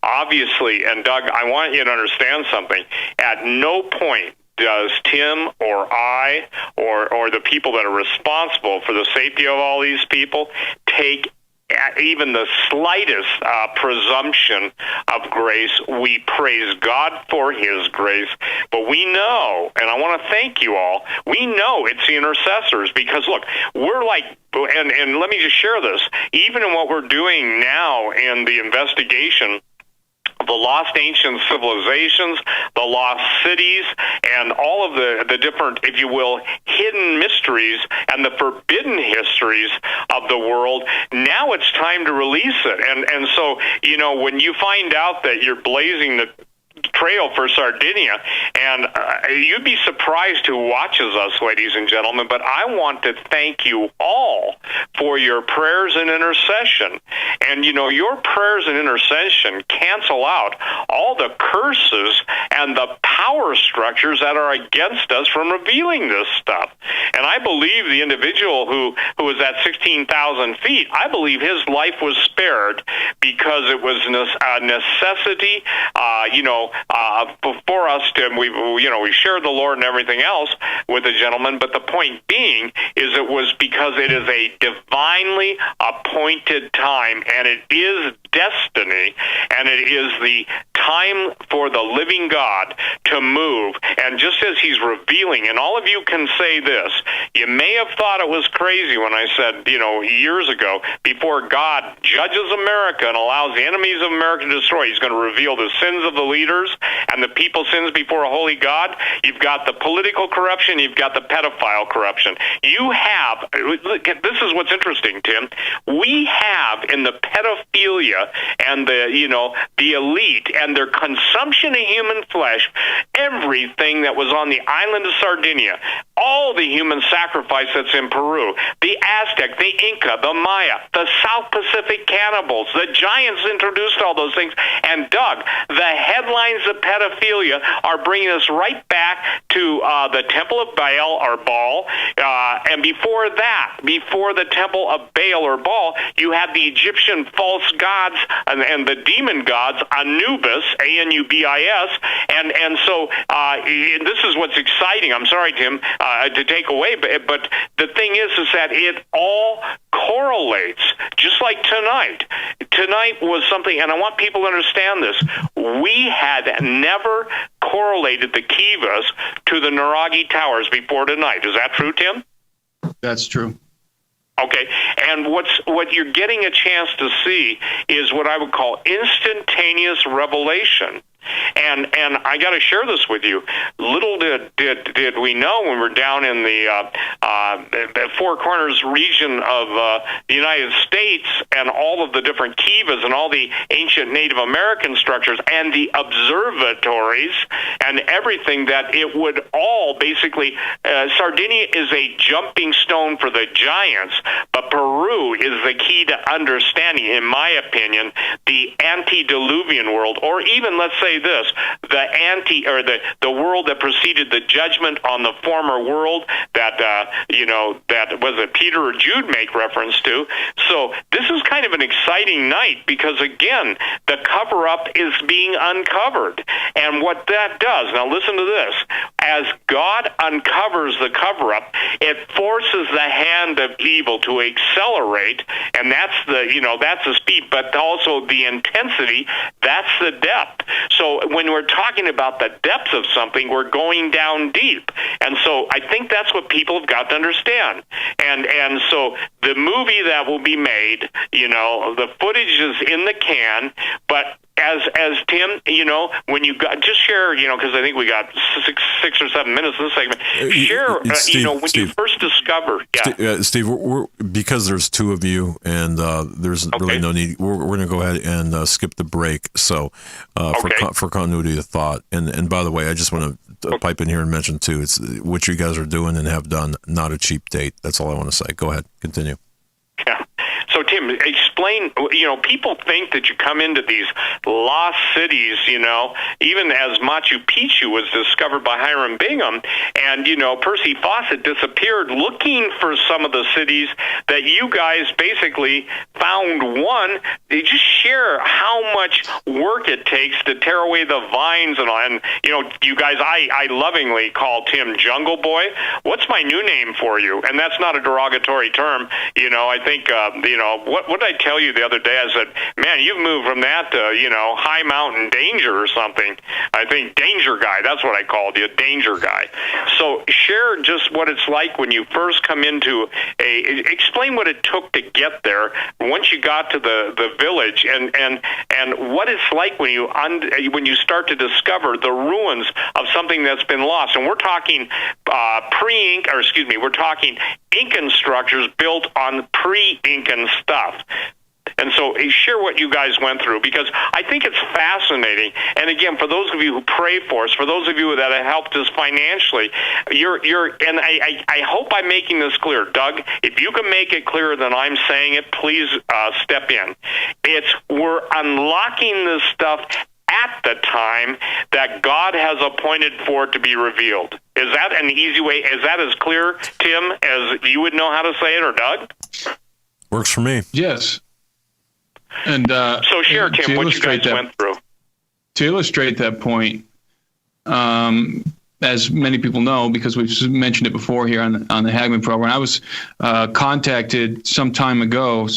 Obviously, and Doug, I want you to understand something. At no point does Tim or I or the people that are responsible for the safety of all these people take even the slightest presumption of grace. We praise God for his grace, but we know, and I want to thank you all, we know it's the intercessors, because look, we're like, and let me just share this, even in what we're doing now in the investigation, the lost ancient civilizations, the lost cities, and all of the different, if you will, hidden mysteries and the forbidden histories of the world, now it's time to release it. And so, you know, when you find out that you're blazing the trail for Sardinia, and you'd be surprised who watches us, ladies and gentlemen, but I want to thank you all for your prayers and intercession. And you know, your prayers and intercession cancel out all the curses and the power structures that are against us from revealing this stuff. And I believe the individual who was at 16,000 feet, I believe his life was spared because it was a necessity, you know, for us to, we shared the Lord and everything else with the gentleman, but the point being is it was because it is a divinely appointed time, and it is destiny, and it is the time for the living God to move. And just as he's revealing, and all of you can say this, you may have thought it was crazy when I said, you know, years ago, before God judges America and allows the enemies of America to destroy, he's going to reveal the sins of the leaders and the people's sins before a holy God. You've got the political corruption, you've got the pedophile corruption. You have, this is what's interesting, Tim, we have in the pedophilia and the elite and their consumption of human flesh, everything that was on the island of Sardinia, all the human sacrifice that's in Peru, the Aztec, the Inca, the Maya, the South Pacific cannibals, the giants introduced all those things. And Doug, the headlines of pedophilia are bringing us right back to the Temple of Baal or Baal, and before that, before the Temple of Baal or Baal, you had the Egyptian false gods and the demon gods, Anubis, Anubis, and so this is what's exciting. I'm sorry, Tim, to take away, but the thing is that it all correlates, just like tonight. Tonight was something, and I want people to understand this. We had never correlated the Kivas to the Naragi Towers before tonight. Is that true, Tim? That's true. Okay, and what you're getting a chance to see is what I would call instantaneous revelation. And I got to share this with you. Little did we know when we're down in the Four Corners region of the United States, and all of the different kivas and all the ancient Native American structures and the observatories and everything, that it would all basically, Sardinia is a jumping stone for the giants, but Peru is the key to understanding, in my opinion, the antediluvian world, or even, let's say this, the world that preceded the judgment on the former world that that was it Peter or Jude make reference to. So this is kind of an exciting night, because again, the cover-up is being uncovered. And what that does, now listen to this, as God uncovers the cover-up, it forces the hand of evil to accelerate, and that's the speed, but also the intensity, that's the depth. So when we're talking about the depths of something, we're going down deep. And so I think that's what people have got to understand. And so the movie that will be made, the footage is in the can, but as Tim, when you got, just share, because I think we got six or 7 minutes in this segment. Share, Steve, when Steve, you first discovered. Yeah. Steve, we're because there's two of you, and there's really no need. We're going to go ahead and skip the break. So for continuity of thought, and by the way, I just want to pipe in here and mention too, it's what you guys are doing and have done, not a cheap date. That's all I want to say. Go ahead, continue. Yeah. So, Tim, explain, people think that you come into these lost cities, even as Machu Picchu was discovered by Hiram Bingham, and, Percy Fawcett disappeared looking for some of the cities that you guys basically found one. They just share how much work it takes to tear away the vines and all. And, you guys, I lovingly call Tim Jungle Boy. What's my new name for you? And that's not a derogatory term. I think, what did I tell you the other day? I said, man, you've moved from that to, high mountain danger or something. I think danger guy, that's what I called you, danger guy. So share just what it's like when you first come into explain what it took to get there once you got to the village, and what it's like when you start to discover the ruins of something that's been lost. And we're talking we're talking Incan structures built on pre-Incan stuff. And so share what you guys went through, because I think it's fascinating. And again, for those of you who pray for us, for those of you that have helped us financially, and I hope I'm making this clear. Doug, if you can make it clearer than I'm saying it, please step in. We're unlocking this stuff at the time that God has appointed for it to be revealed. Is that an easy way? Is that as clear, Tim, as you would know how to say it, or Doug? Works for me. Yes. And so share, Tim, what you guys went through. To illustrate that point, as many people know, because we've mentioned it before here on the Hagmann program, I was contacted some time ago,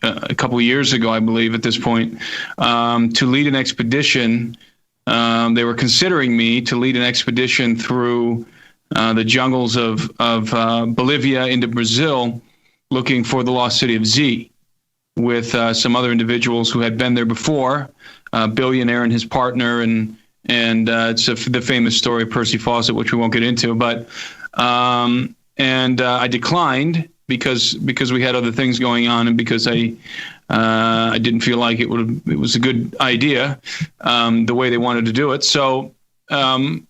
a couple of years ago, I believe, at this point, to lead an expedition. They were considering me to lead an expedition through the jungles of Bolivia into Brazil, looking for the lost city of Z, with some other individuals who had been there before, a billionaire and his partner, and it's the famous story of Percy Fawcett, which we won't get into. But I declined because we had other things going on, and because I didn't feel like it was a good idea the way they wanted to do it. So, they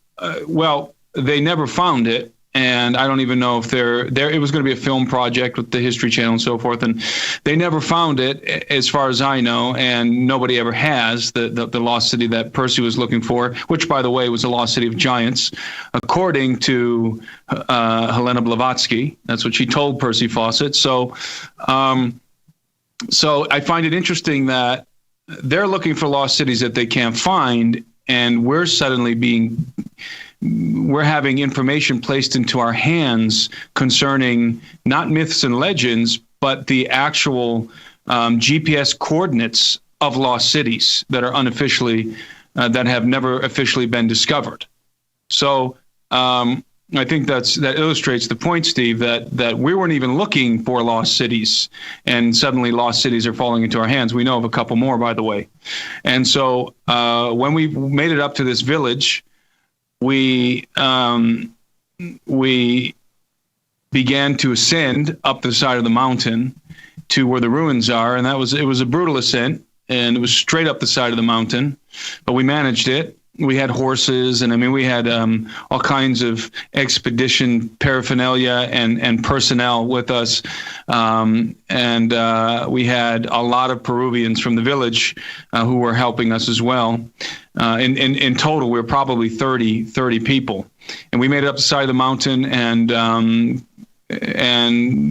never found it. And I don't even know if it was going to be a film project with the History Channel and so forth. And they never found it, as far as I know. And nobody ever has, the lost city that Percy was looking for, which, by the way, was the lost city of giants, according to Helena Blavatsky. That's what she told Percy Fawcett. So I find it interesting that they're looking for lost cities that they can't find. And we're suddenly we're having information placed into our hands concerning not myths and legends, but the actual GPS coordinates of lost cities that are unofficially, that have never officially been discovered. So I think that illustrates the point, Steve, that we weren't even looking for lost cities, and suddenly lost cities are falling into our hands. We know of a couple more, by the way. And so when we made it up to this village, we began to ascend up the side of the mountain to where the ruins are, and it was a brutal ascent, and it was straight up the side of the mountain, but we managed it. We had horses, and we had all kinds of expedition paraphernalia and personnel with us, and we had a lot of Peruvians from the village who were helping us as well. In total, we were probably 30 people, and we made it up the side of the mountain and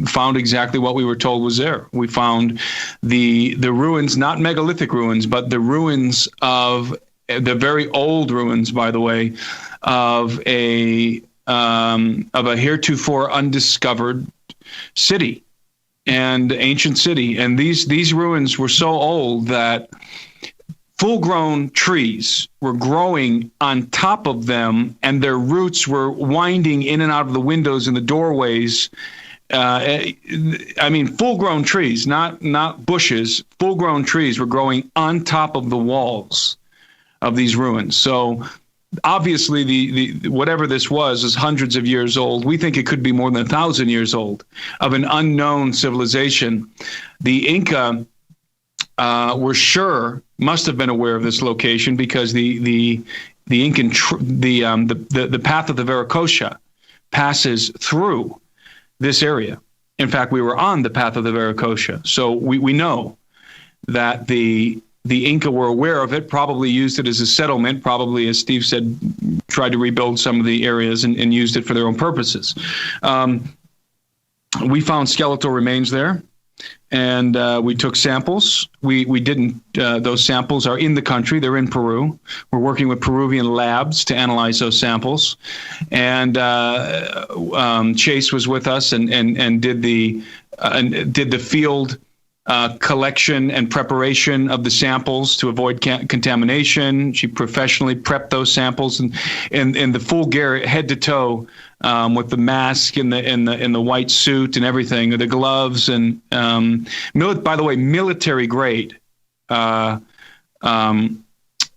found exactly what we were told was there. We found the ruins, not megalithic ruins, but the ruins of the very old ruins, by the way, of a heretofore undiscovered city and ancient city. And these ruins were so old that full-grown trees were growing on top of them, and their roots were winding in and out of the windows and the doorways. Full-grown trees, not bushes. Full-grown trees were growing on top of the walls of these ruins. So obviously the whatever this was is hundreds of years old. We think it could be more than 1,000 years old, of an unknown civilization. The Inca must have been aware of this location, because the Incan the path of the Viracocha passes through this area. In fact, we were on the path of the Viracocha, so we know that the Inca were aware of it, probably used it as a settlement, probably, as Steve said, tried to rebuild some of the areas and used it for their own purposes. We found skeletal remains there, and we took samples. We didn't, those samples are in the country, they're in Peru. We're working with Peruvian labs to analyze those samples. And Chase was with us and did the field collection and preparation of the samples to avoid contamination. She professionally prepped those samples and the full gear, head to toe, with the mask and the white suit and everything, the gloves and by the way, military grade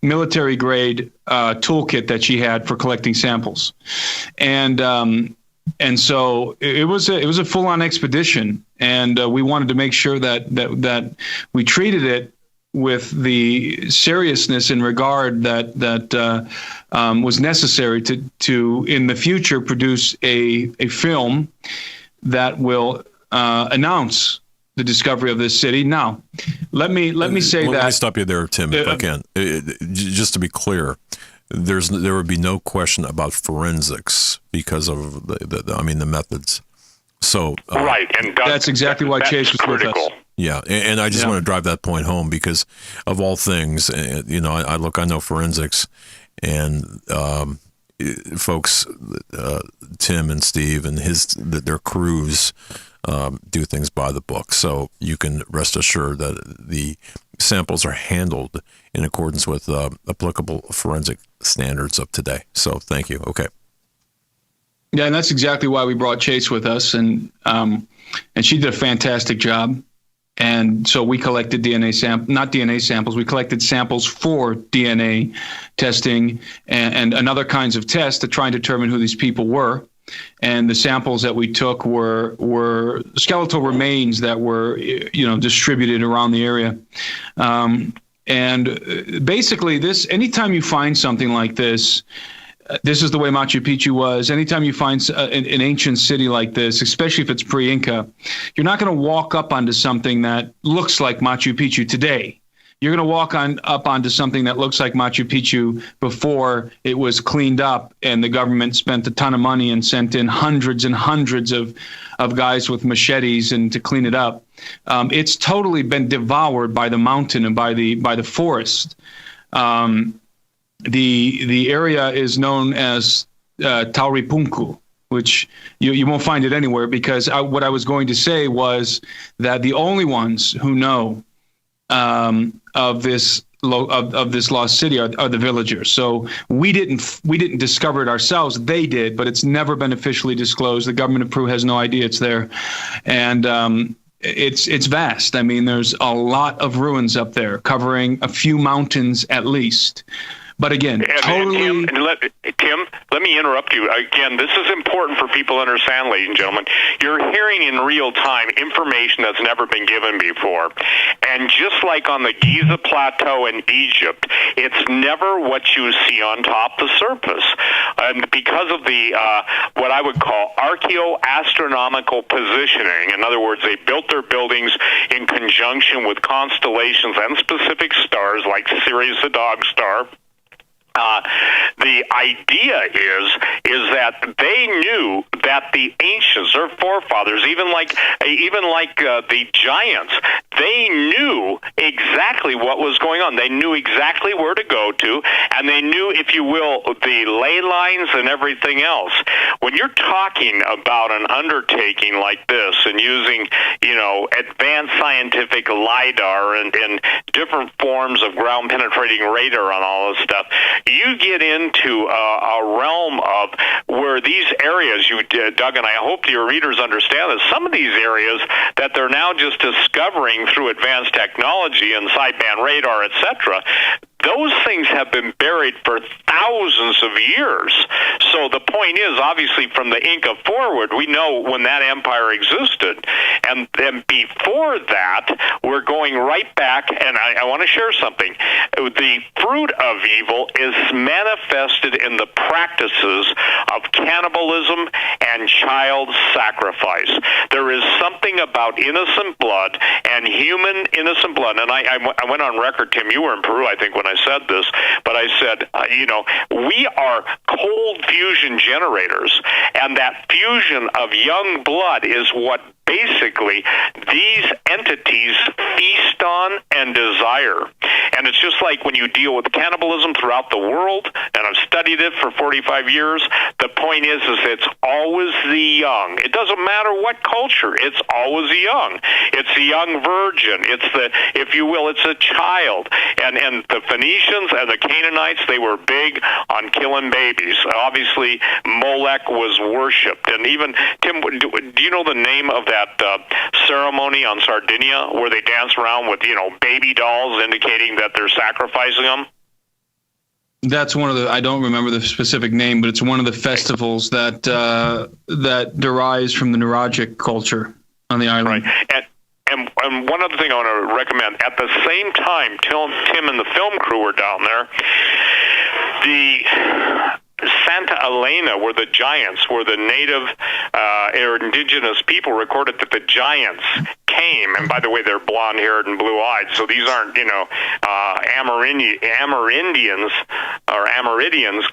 toolkit that she had for collecting samples, and so it was a full-on expedition, and we wanted to make sure that we treated it with the seriousness and regard that was necessary to in the future produce a film that will announce the discovery of this city. Now, let me say that. Let me stop you there, Tim, if I can. Just to be clear, there would be no question about forensics because of the methods. So right, and that's exactly why Chase was critical with us. Yeah, and I just want to drive that point home, because of all things, I know forensics, and folks, Tim and Steve and their crews do things by the book. So you can rest assured that the samples are handled in accordance with applicable forensic standards of today. So thank you. Okay. Yeah, and that's exactly why we brought Chase with us, and she did a fantastic job. And so we collected not DNA samples, we collected samples for DNA testing and other kinds of tests to try and determine who these people were. And the samples that we took were skeletal remains that were, distributed around the area. And basically anytime you find something like this is the way Machu Picchu was. Anytime you find an ancient city like this, especially if it's pre-Inca, you're not going to walk up onto something that looks like Machu Picchu today. You're going to walk up onto something that looks like Machu Picchu before it was cleaned up and the government spent a ton of money and sent in hundreds and hundreds of guys with machetes and to clean it up. It's totally been devoured by the mountain and by the forest. The area is known as Tauripunku, which you won't find it anywhere, because what I was going to say was that the only ones who know of this of this lost city are the villagers. So we didn't discover it ourselves. They did, but it's never been officially disclosed. The government of Peru has no idea it's there, and it's vast. I mean, there's a lot of ruins up there, covering a few mountains at least. But again, totally. Tim, let me interrupt you. Again, this is important for people to understand, ladies and gentlemen. You're hearing in real time information that's never been given before. And just like on the Giza Plateau in Egypt, it's never what you see on top of the surface. And because of the what I would call archaeoastronomical positioning, in other words, they built their buildings in conjunction with constellations and specific stars like Sirius the Dog Star. The idea is that they knew that the ancients, their forefathers, even like the giants, they knew exactly what was going on. They knew exactly where to go to, and they knew, if you will, the ley lines and everything else. When you're talking about an undertaking like this and using, advanced scientific LIDAR and different forms of ground-penetrating radar on all this stuff, you get into a realm of where these areas, Doug, and I hope your readers understand that some of these areas that they're now just discovering through advanced technology and sideband radar, etc., those things have been buried for thousands of years. So the point is, obviously, from the Inca forward, we know when that empire existed. And then before that, we're going right back, and I want to share something. The fruit of evil is manifested in the practices of cannibalism and child sacrifice. There is something about innocent blood and human innocent blood. And I went on record, Tim, you were in Peru, I think, when I said this, but I said, we are cold fusion generators, and that fusion of young blood is what basically these entities feast on and desire. And it's just like when you deal with cannibalism throughout the world, and I've studied it for 45 years, the point is it's always the young. It doesn't matter what culture, it's always the young. It's the young virgin. It's the, if you will, it's a child. And the Phoenicians and the Canaanites, they were big on killing babies. Obviously, Molech was worshipped. And even, Tim, do you know the name of that ceremony on Sardinia where they dance around with, baby dolls indicating that they're sacrificing them? That's one of the, I don't remember the specific name, but it's one of the festivals that derives from the Nuragic culture on the island. Right. And one other thing I want to recommend, at the same time Tim and the film crew were down there, the Santa Elena, where the giants, where the native or indigenous people recorded that the giants came, and by the way, they're blonde-haired and blue-eyed, so these aren't, Amerindians or Amerindians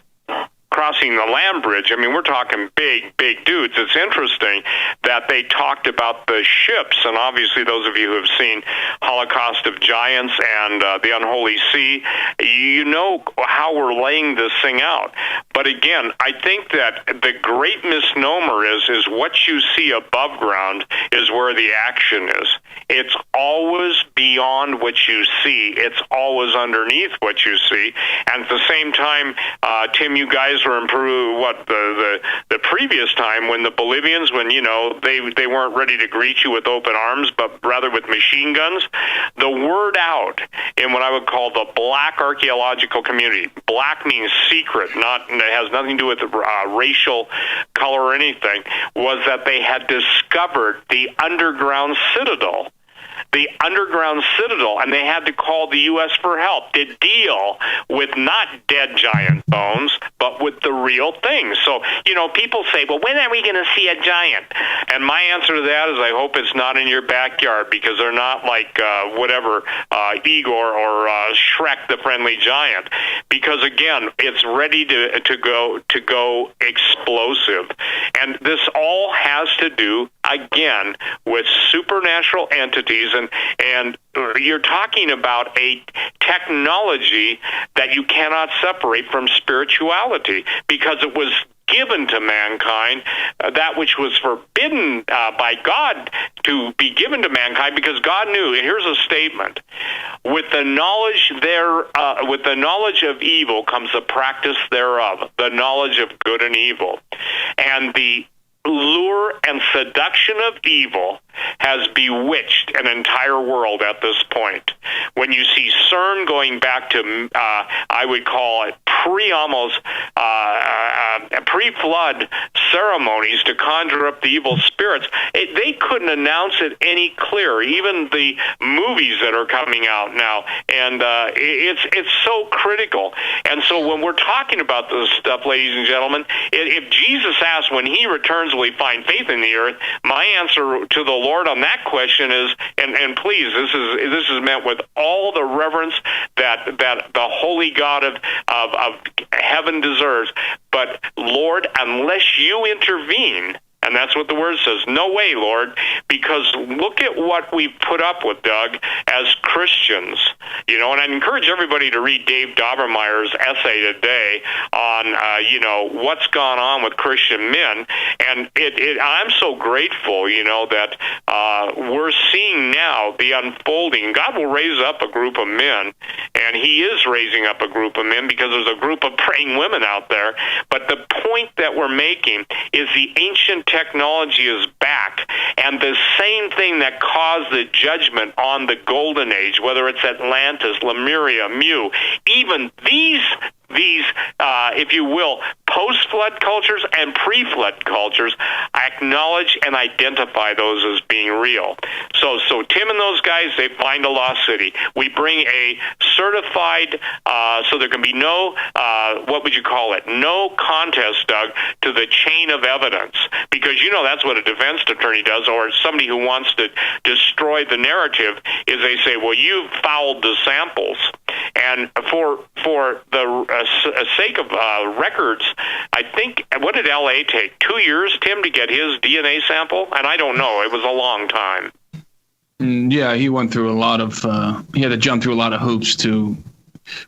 crossing the land bridge. I mean, we're talking big dudes. It's interesting that they talked about the ships, and obviously those of you who have seen Holocaust of Giants and the Unholy Sea, you know how we're laying this thing out. But again, I think that the great misnomer is what you see above ground is where the action is. It's always beyond what you see. It's always underneath what you see. And at the same time, Tim, you guys were in Peru, the previous time when the Bolivians, when, they weren't ready to greet you with open arms, but rather with machine guns. The word out in what I would call the black archaeological community, black means secret, it has nothing to do with racial color or anything, was that they had discovered the underground citadel. And they had to call the U.S. for help to deal with not dead giant bones, but with the real thing. So, people say, well, when are we going to see a giant? And my answer to that is I hope it's not in your backyard, because they're not like Igor or Shrek the Friendly Giant, because, again, it's ready to go explosive. And this all has to do, again with supernatural entities, and you're talking about a technology that you cannot separate from spirituality, because it was given to mankind, that which was forbidden by God to be given to mankind, because God knew. And here's a statement: with the knowledge of evil comes the practice thereof, the knowledge of good and evil. And the lure and seduction of evil has bewitched an entire world at this point. When you see CERN going back to, I would call it pre-flood ceremonies to conjure up the evil spirits, they couldn't announce it any clearer. Even the movies that are coming out now, and it's so critical. And so when we're talking about this stuff, ladies and gentlemen, if Jesus asked when he returns will he find faith in the earth, my answer to the Lord on that question is, and please, this is meant with all the reverence that the holy God of heaven deserves. But Lord, unless you intervene, and that's what the word says, no way, Lord, because look at what we've put up with, Doug, as Christians. And I'd encourage everybody to read Dave Daubermeyer's essay today on, what's gone on with Christian men. And I'm so grateful, that we're seeing now the unfolding. God will raise up a group of men, and he is raising up a group of men, because there's a group of praying women out there. But the point that we're making is the ancient technology is back, and the same thing that caused the judgment on the Golden Age, whether it's Atlantis, Lemuria, Mu, even these, if you will, post-flood cultures and pre-flood cultures, I acknowledge and identify those as being real. So Tim and those guys, they find a lost city. We bring a certified, so there can be no, what would you call it, no contest, Doug, to the chain of evidence. Because that's what a defense attorney does, or somebody who wants to destroy the narrative, is they say, well, you've fouled the samples. And for the sake of records, I think, what did L.A. take? 2 years, Tim, to get his DNA sample? And I don't know. It was a long time. Yeah, he went through a lot of. He had to jump through a lot of hoops with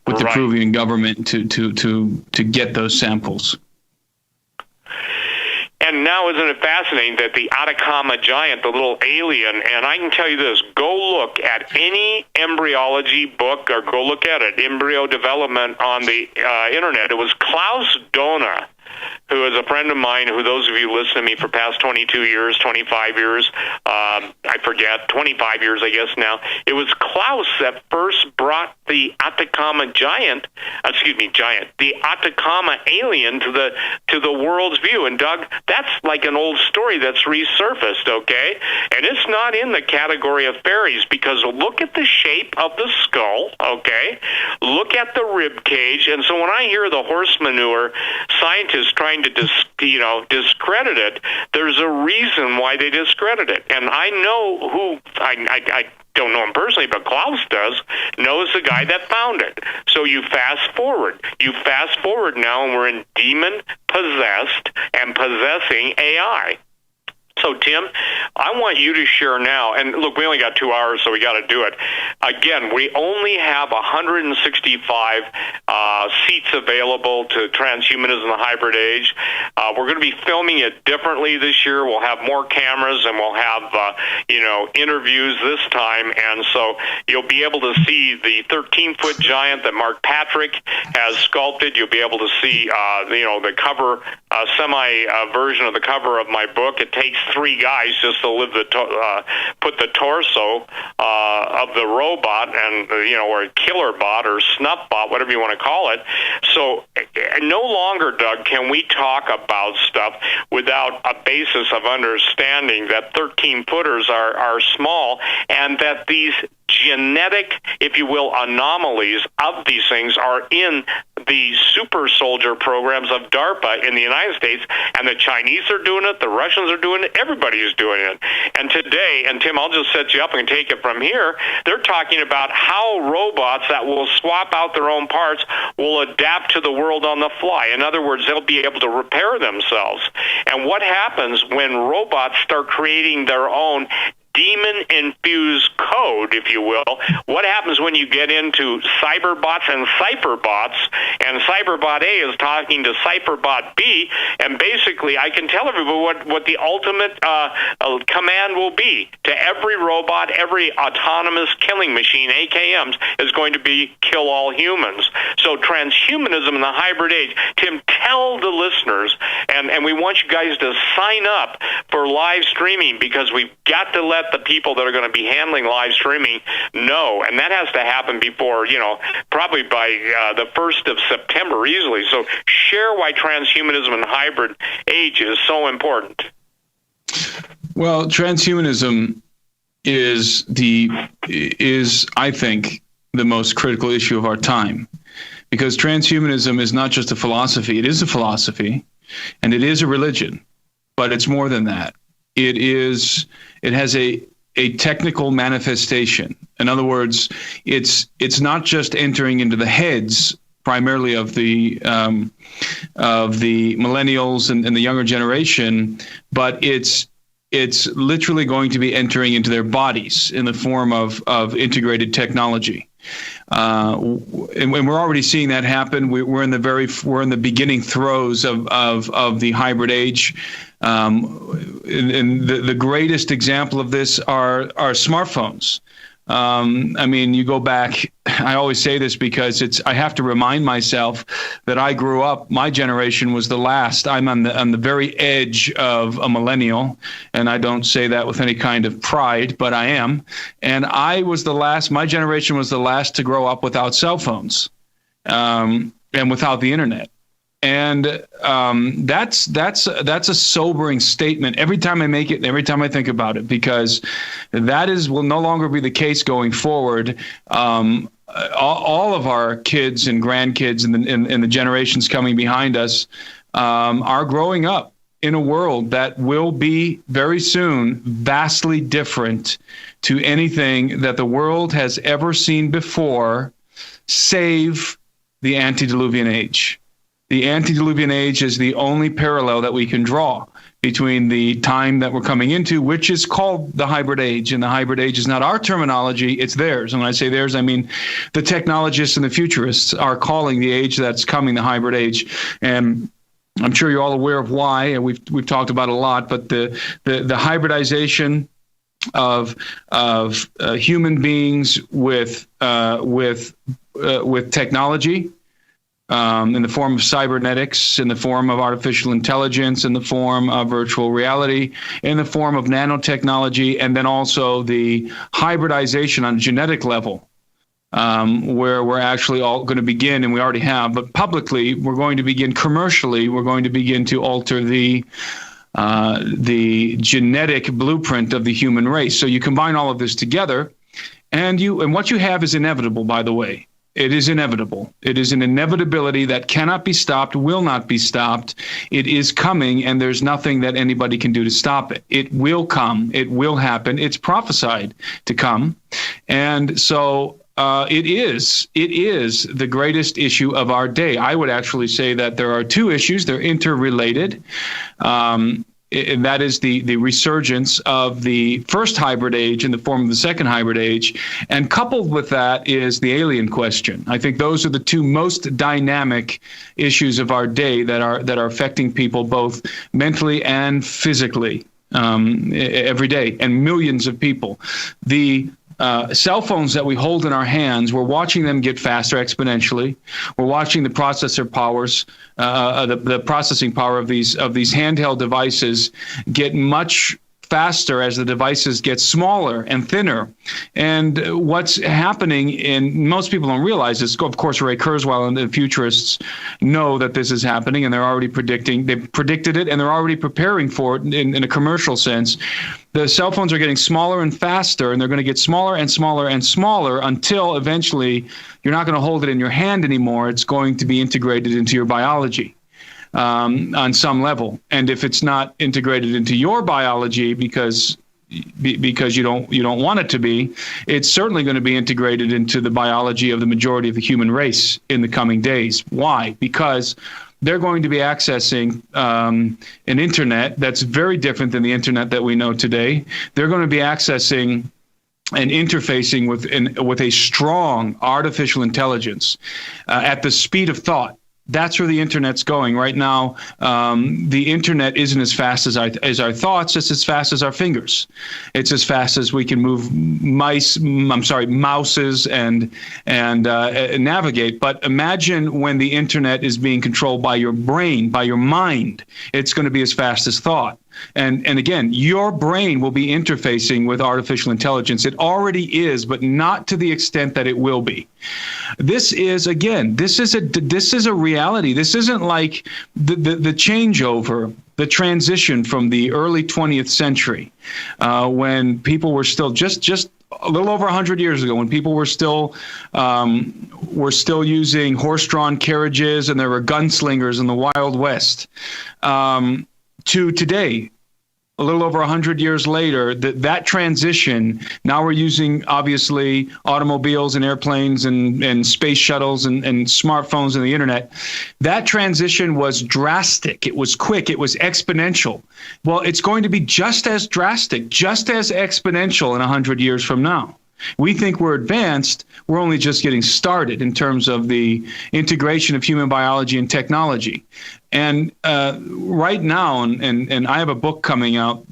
the Peruvian government to get those samples. And now, isn't it fascinating that the Atacama giant, the little alien, and I can tell you this, go look at any embryology book, or go look at it, embryo development on the internet. It was Klaus Dona, who is a friend of mine, who those of you listen to me for past 22 years, 25 years, I forget, 25 years, I guess now. It was Klaus that first brought the Atacama the Atacama alien to the world's view. And Doug, that's like an old story that's resurfaced, okay? And it's not in the category of fairies, because look at the shape of the skull, okay? Look at the rib cage. And so when I hear the horse manure scientists trying to discredit it, there's a reason why they discredit it. And I know who, I don't know him personally, but Klaus knows the guy that found it. So you fast forward now, and we're in demon-possessed and possessing AI. So, Tim, I want you to share now, and look, we only got 2 hours, so we got to do it. Again, we only have 165 seats available to Transhumanism in the Hybrid Age. We're going to be filming it differently this year. We'll have more cameras, and we'll have, interviews this time. And so you'll be able to see the 13-foot giant that Mark Patrick has sculpted. You'll be able to see, the cover, semi-version of the cover of my book. It takes 3 guys just to put the torso of the robot, and or a killer bot or snuff bot, whatever you want to call it. So no longer, Doug, can we talk about stuff without a basis of understanding that 13-footers are small, and that these genetic, if you will, anomalies of these things are in the super soldier programs of DARPA in the United States, and the Chinese are doing it, the Russians are doing it, everybody is doing it. And today, and Tim, I'll just set you up and take it from here, they're talking about how robots that will swap out their own parts will adapt to the world on the fly. In other words, they'll be able to repair themselves. And what happens when robots start creating their own demon-infused code, if you will? What happens when you get into cyberbots and cypherbots, and cyberbot A is talking to cyberbot B, and basically I can tell everybody what the ultimate command will be to every robot, every autonomous killing machine, AKMs, is going to be kill all humans. So transhumanism in the hybrid age. Tim, tell the listeners, and we want you guys to sign up for live streaming, because we've got to let the people that are going to be handling live streaming know, and that has to happen before, probably by the 1st of September easily. So share why transhumanism and hybrid age is so important. Well, transhumanism is I think, the most critical issue of our time, because transhumanism is not just a philosophy. It is a philosophy, and it is a religion, but it's more than that. It has a technical manifestation. In other words, it's not just entering into the heads primarily of the millennials and the younger generation, but it's literally going to be entering into their bodies in the form of integrated technology. And we're already seeing that happen. We're in the beginning throes of the hybrid age. And the greatest example of this are smartphones. You go back, I always say this because I have to remind myself that I grew up, my generation was the last. I'm on the very edge of a millennial, and I don't say that with any kind of pride, but I am. And I was the last, my generation was the last to grow up without cell phones, and without the internet. And that's a sobering statement every time I make it and every time I think about it, because will no longer be the case going forward. All of our kids and grandkids and the generations coming behind us are growing up in a world that will be very soon vastly different to anything that the world has ever seen before, save the antediluvian age. The antediluvian age is the only parallel that we can draw between the time that we're coming into, which is called the hybrid age. And the hybrid age is not our terminology, it's theirs. And when I say theirs, I mean the technologists and the futurists are calling the age that's coming the hybrid age. And I'm sure you're all aware of why, and we've talked about it a lot, but the hybridization of human beings with technology, in the form of cybernetics, in the form of artificial intelligence, in the form of virtual reality, in the form of nanotechnology, and then also the hybridization on a genetic level, where we're actually all going to begin, and we already have, but publicly, we're going to begin commercially, we're going to begin to alter the genetic blueprint of the human race. So you combine all of this together, and what you have is inevitable, by the way. It is inevitable. It is an inevitability that cannot be stopped, will not be stopped. It is coming, and there's nothing that anybody can do to stop it. It will come. It will happen. It's prophesied to come. And so it is the greatest issue of our day. I would actually say that there are two issues. They're interrelated. And that is the resurgence of the first hybrid age in the form of the second hybrid age. And coupled with that is the alien question. I think those are the two most dynamic issues of our day that are affecting people both mentally and physically every day, and millions of people. The cell phones that we hold in our hands, we're watching them get faster exponentially. We're watching the processor powers, the processing power of these handheld devices get much faster as the devices get smaller and thinner. And what's happening, and most people don't realize this, of course, Ray Kurzweil and the futurists know that this is happening, and they're already they've predicted it, and they're already preparing for it in a commercial sense. The cell phones are getting smaller and faster, and they're going to get smaller and smaller and smaller until eventually you're not going to hold it in your hand anymore. It's going to be integrated into your biology. On some level, and if it's not integrated into your biology because you don't want it to be, it's certainly going to be integrated into the biology of the majority of the human race in the coming days. Why? Because they're going to be accessing an internet that's very different than the internet that we know today. They're going to be accessing and interfacing with a strong artificial intelligence at the speed of thought. That's where the internet's going right now. The internet isn't as fast as our thoughts. It's as fast as our fingers. It's as fast as we can move mouses and navigate. But imagine when the internet is being controlled by your brain, by your mind. It's going to be as fast as thought. And again, your brain will be interfacing with artificial intelligence. It already is, but not to the extent that it will be. This is a reality. This isn't like the changeover, the transition from the early 20th century, when people were still just a little over 100 years ago, when people were still using horse-drawn carriages and there were gunslingers in the Wild West. To today, a little over 100 years later, that transition, now we're using, obviously, automobiles and airplanes and space shuttles and smartphones and the internet. That transition was drastic. It was quick. It was exponential. Well, it's going to be just as drastic, just as exponential in 100 years from now. We think we're advanced. We're only just getting started in terms of the integration of human biology and technology. And right now, and I have a book coming out,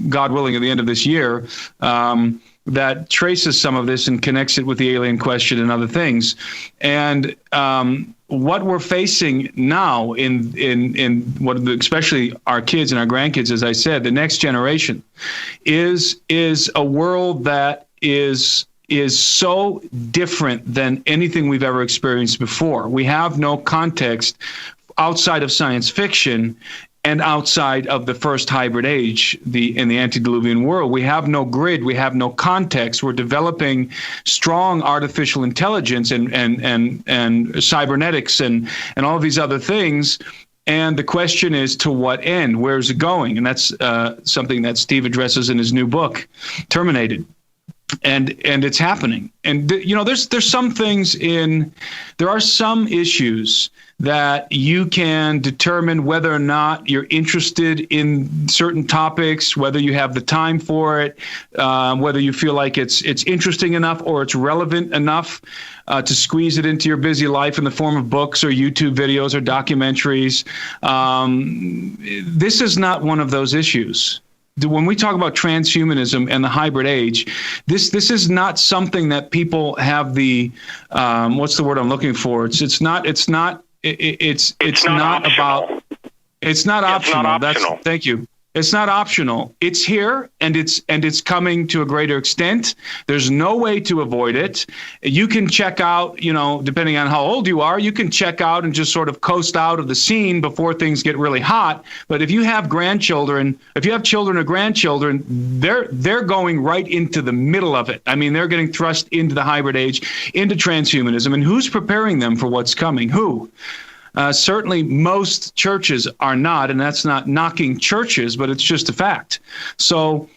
God willing, at the end of this year, that traces some of this and connects it with the alien question and other things. And what we're facing now in what, especially our kids and our grandkids, as I said, the next generation, is a world that is so different than anything we've ever experienced before. We have no context outside of science fiction and outside of the first hybrid age, in the antediluvian world. We have no grid. We have no context. We're developing strong artificial intelligence and cybernetics and all of these other things. And the question is, to what end? Where's it going? And that's something that Steve addresses in his new book, Terminated. And it's happening. And there's some things there are some issues that you can determine whether or not you're interested in certain topics, whether you have the time for it, whether you feel like it's interesting enough or it's relevant enough to squeeze it into your busy life in the form of books or YouTube videos or documentaries. This is not one of those issues. When we talk about transhumanism and the hybrid age, this is not something that people have the what's the word I'm looking for? It's not optional. Thank you. It's not optional. It's here, and it's coming to a greater extent. There's no way to avoid it. You can check out, depending on how old you are, you can check out and just sort of coast out of the scene before things get really hot. But if you have children or grandchildren, they're going right into the middle of it. I mean, they're getting thrust into the hybrid age, into transhumanism. And who's preparing them for what's coming? Who? Certainly most churches are not, and that's not knocking churches, but it's just a fact. So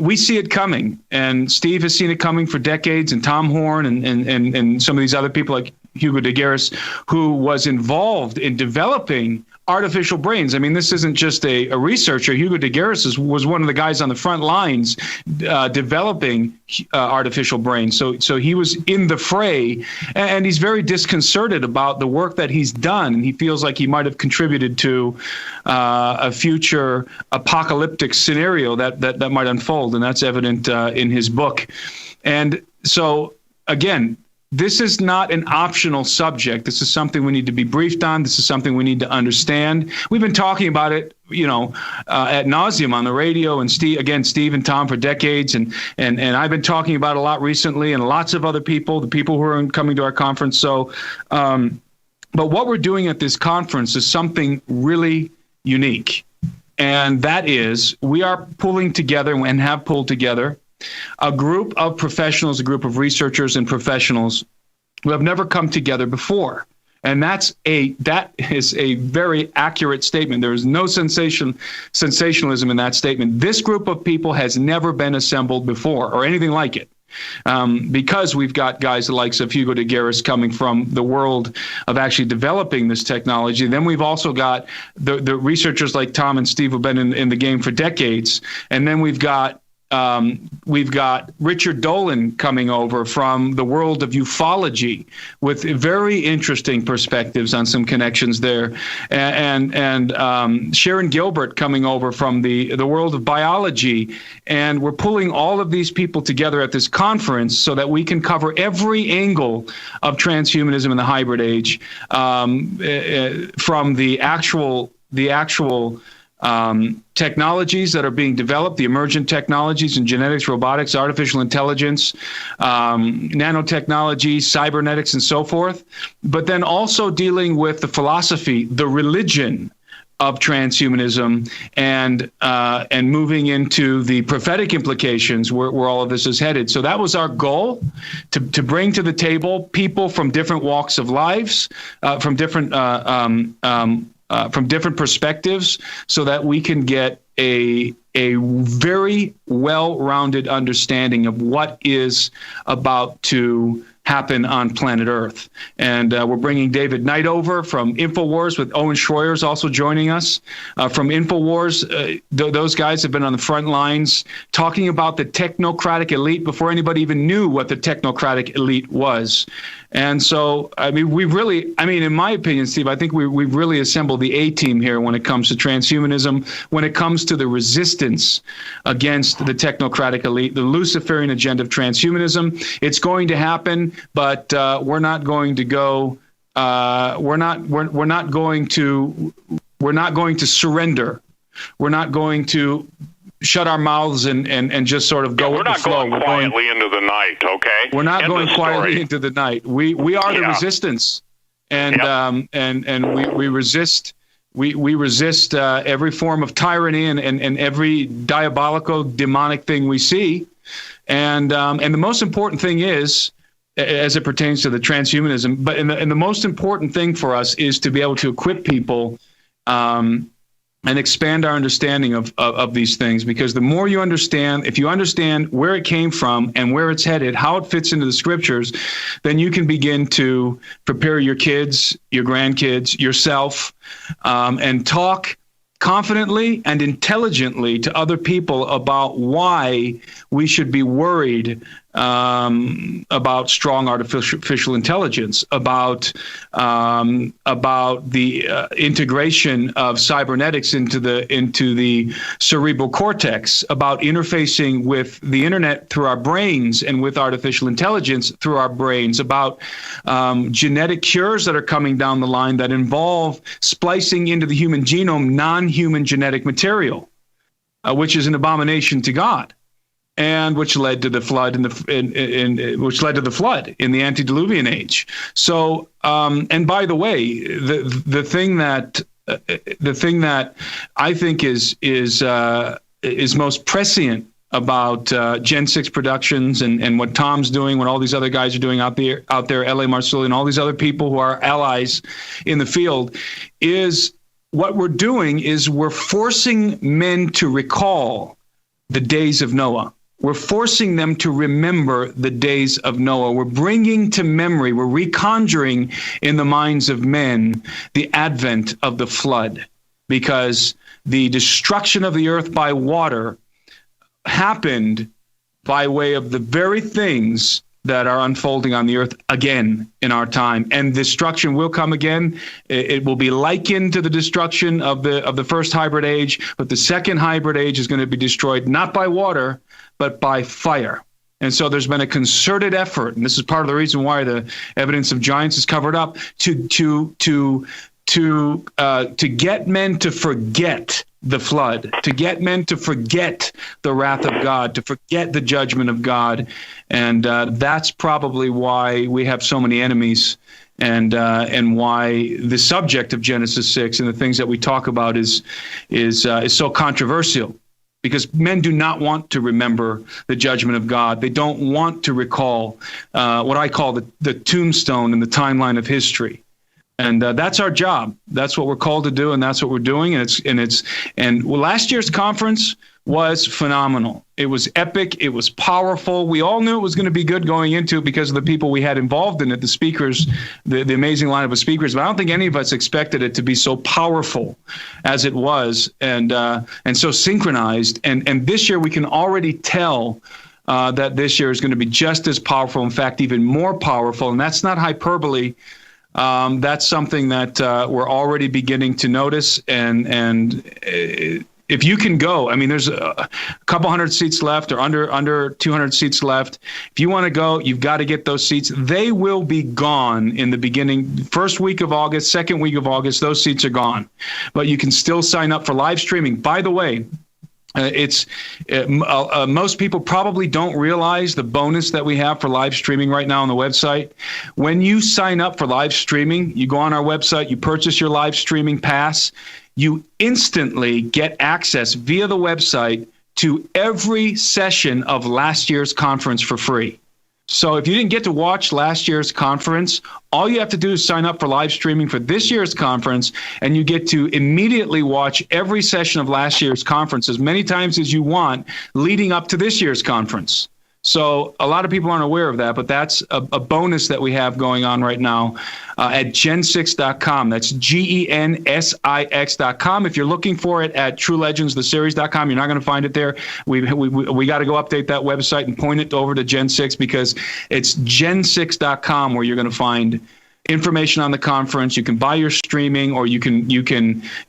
we see it coming, and Steve has seen it coming for decades, and Tom Horn and some of these other people like Hugo de Garis, who was involved in developing artificial brains. I mean, this isn't just a researcher. Hugo de Garis was one of the guys on the front lines developing artificial brains. So he was in the fray, and he's very disconcerted about the work that he's done. And he feels like he might have contributed to a future apocalyptic scenario that might unfold. And that's evident in his book. And so, again, this is not an optional subject. This is something we need to be briefed on. This is something we need to understand. We've been talking about it, ad nauseum on the radio, and Steve and Tom for decades, and I've been talking about it a lot recently, and lots of other people, the people who are coming to our conference. So, but what we're doing at this conference is something really unique, and that is we are pulling together and have pulled together a group of professionals, a group of researchers and professionals who have never come together before. And that is a very accurate statement. There is no sensationalism in that statement. This group of people has never been assembled before or anything like it. Because we've got guys the likes of Hugo de Garis coming from the world of actually developing this technology. Then we've also got the researchers like Tom and Steve who've been in the game for decades. And then we've got Richard Dolan coming over from the world of ufology with very interesting perspectives on some connections there, and Sharon Gilbert coming over from the world of biology. And we're pulling all of these people together at this conference so that we can cover every angle of transhumanism in the hybrid age, from the actual technologies that are being developed, the emergent technologies in genetics, robotics, artificial intelligence, nanotechnology, cybernetics, and so forth, but then also dealing with the philosophy, the religion of transhumanism, and moving into the prophetic implications where all of this is headed. So that was our goal, to bring to the table people from different walks of lives, from different perspectives, so that we can get a very well-rounded understanding of what is about to happen on planet Earth. And we're bringing David Knight over from InfoWars, with Owen Schroyer's also joining us from InfoWars. Those guys have been on the front lines talking about the technocratic elite before anybody even knew what the technocratic elite was. And so, in my opinion, Steve, I think we've really assembled the A-team here when it comes to transhumanism, when it comes to the resistance against the technocratic elite, the Luciferian agenda of transhumanism. It's going to happen, but we're not going to go. We're not going to surrender. We're not going to shut our mouths and just sort of go with the flow. We're not going quietly into the night, okay? We're not going quietly into the night. We are the resistance, and we resist. We resist every form of tyranny and every diabolical, demonic thing we see, and the most important thing is, as it pertains to the transhumanism, but and the most important thing for us is to be able to equip people and expand our understanding of these things, because the more you understand, if you understand where it came from and where it's headed, how it fits into the scriptures, then you can begin to prepare your kids, your grandkids, yourself, and talk confidently and intelligently to other people about why we should be worried about strong artificial intelligence, about the integration of cybernetics into the cerebral cortex, about interfacing with the internet through our brains and with artificial intelligence through our brains, about genetic cures that are coming down the line that involve splicing into the human genome non-human genetic material, which is an abomination to God, and which led to the flood which led to the flood in the antediluvian age. So, and by the way, the thing that I think is most prescient about Gen 6 Productions and what Tom's doing, what all these other guys are doing out there, L.A. Marzulli and all these other people who are allies in the field, is what we're doing is we're forcing men to recall the days of Noah. We're forcing them to remember the days of Noah. We're bringing to memory, we're reconjuring in the minds of men the advent of the flood, because the destruction of the earth by water happened by way of the very things that are unfolding on the earth again in our time. And destruction will come again. It will be likened to the destruction of the first hybrid age, but the second hybrid age is going to be destroyed not by water, but by fire. And so there's been a concerted effort, and this is part of the reason why the evidence of giants is covered up, to get men to forget the flood, to get men to forget the wrath of God, to forget the judgment of God. And that's probably why we have so many enemies, and why the subject of Genesis 6 and the things that we talk about is so controversial. Because men do not want to remember the judgment of God. They don't want to recall what I call the tombstone in the timeline of history. And that's our job. That's what we're called to do, and that's what we're doing. And last year's conference was phenomenal. It was epic. It was powerful. We all knew it was going to be good going into it because of the people we had involved in it, the speakers, the amazing lineup of speakers. But I don't think any of us expected it to be so powerful as it was, and so synchronized. And this year we can already tell that this year is going to be just as powerful. In fact, even more powerful. And that's not hyperbole. That's something that we're already beginning to notice, and if you can go, I mean, there's a couple hundred seats left, or under 200 seats left. If you want to go, you've got to get those seats. They will be gone in the beginning, first week of August, second week of August. Those seats are gone, but you can still sign up for live streaming. By the way, most people probably don't realize the bonus that we have for live streaming right now on the website. When you sign up for live streaming, you go on our website, you purchase your live streaming pass, you instantly get access via the website to every session of last year's conference for free. So if you didn't get to watch last year's conference, all you have to do is sign up for live streaming for this year's conference, and you get to immediately watch every session of last year's conference as many times as you want leading up to this year's conference. So a lot of people aren't aware of that, but that's a bonus that we have going on right now at gen6.com. That's GENSIX.com. If you're looking for it at TrueLegendsTheSeries.com, you're not going to find it there. We got to go update that website and point it over to Gen 6, because it's gen6.com where you're going to find information on the conference. You can buy your streaming, or you can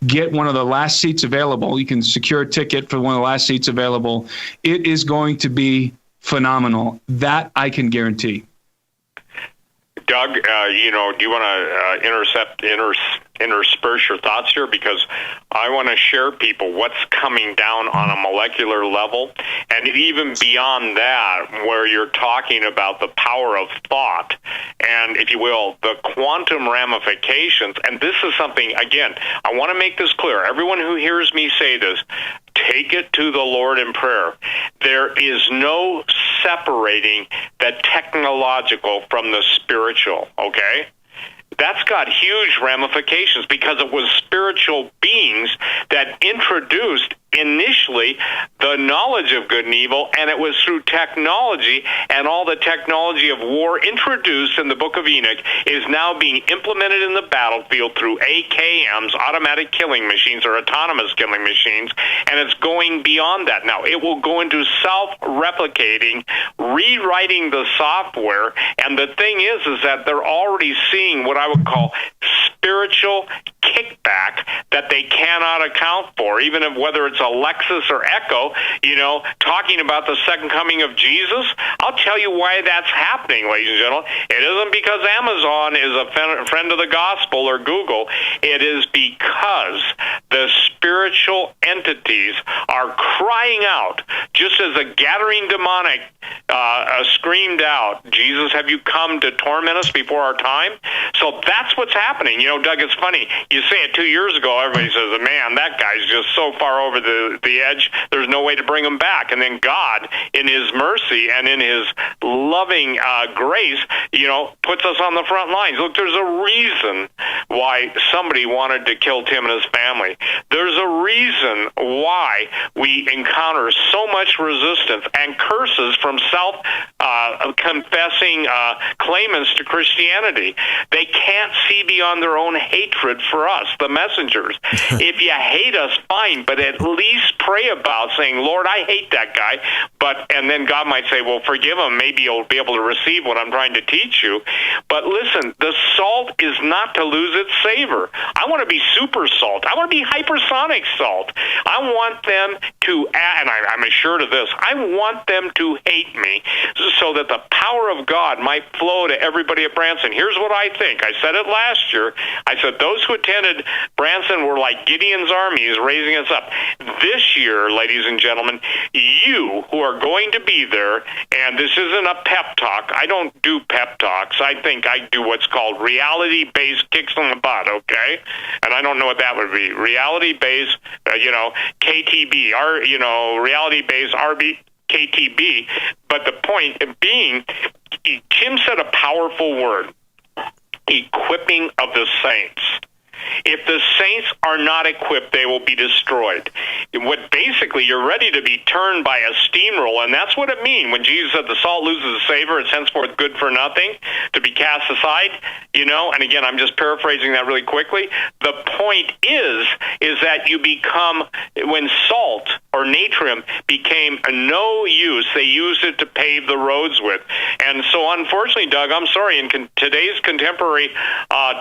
get one of the last seats available. You can secure a ticket for one of the last seats available. It is going to be phenomenal. That I can guarantee. Doug, do you want to intersperse your thoughts here? Because I want to share people what's coming down on a molecular level, and even beyond that, where you're talking about the power of thought and, if you will, the quantum ramifications. And this is something, again, I want to make this clear. Everyone who hears me say this, take it to the Lord in prayer. There is no separating the technological from the spiritual, okay? That's got huge ramifications, because it was spiritual beings that introduced initially the knowledge of good and evil, and it was through technology, and all the technology of war introduced in the book of Enoch is now being implemented in the battlefield through AKMs, automatic killing machines, or autonomous killing machines, and it's going beyond that. Now, it will go into self-replicating, rewriting the software, and the thing is that they're already seeing what I would call spiritual kickback that they cannot account for, even if whether it's Alexis or Echo, talking about the second coming of Jesus. I'll tell you why that's happening, ladies and gentlemen. It isn't because Amazon is a friend of the gospel or Google. It is because the spiritual entities are crying out, just as a gathering demonic screamed out, Jesus, have you come to torment us before our time? So that's what's happening. Doug, it's funny. You say it 2 years ago, everybody says, man, that guy's just so far over the edge, there's no way to bring him back. And then God, in his mercy and in his loving grace, puts us on the front lines. Look, there's a reason why somebody wanted to kill Tim and his family. There's a reason why we encounter so much resistance and curses from self-confessing claimants to Christianity. They can't see beyond their own hatred for us, the messengers. If you hate us, fine, but at least pray about saying, Lord, I hate that guy. And then God might say, well, forgive him. Maybe you'll be able to receive what I'm trying to teach you. But listen, the salt is not to lose its savor. I want to be super salt. I want to be hypersonic salt. I want them to, and I'm assured of this, I want them to hate me so that the power of God might flow to everybody at Branson. Here's what I think. I said it last year. I said those who attended Branson were like Gideon's armies raising us up. This year, ladies and gentlemen, you who are going to be there, and this isn't a pep talk. I don't do pep talks. I think I do what's called reality-based kicks on the butt, okay? And I don't know what that would be. Reality-based, KTB, reality-based RB, KTB. But the point being, Tim said a powerful word, equipping of the saints. If the saints are not equipped, they will be destroyed. What basically, you're ready to be turned by a steamroller, and that's what it means when Jesus said the salt loses its savor, it's henceforth good for nothing, to be cast aside, and again, I'm just paraphrasing that really quickly. The point is that you become, when salt or natrium became no use, they used it to pave the roads with. And so unfortunately, Doug, I'm sorry, in today's contemporary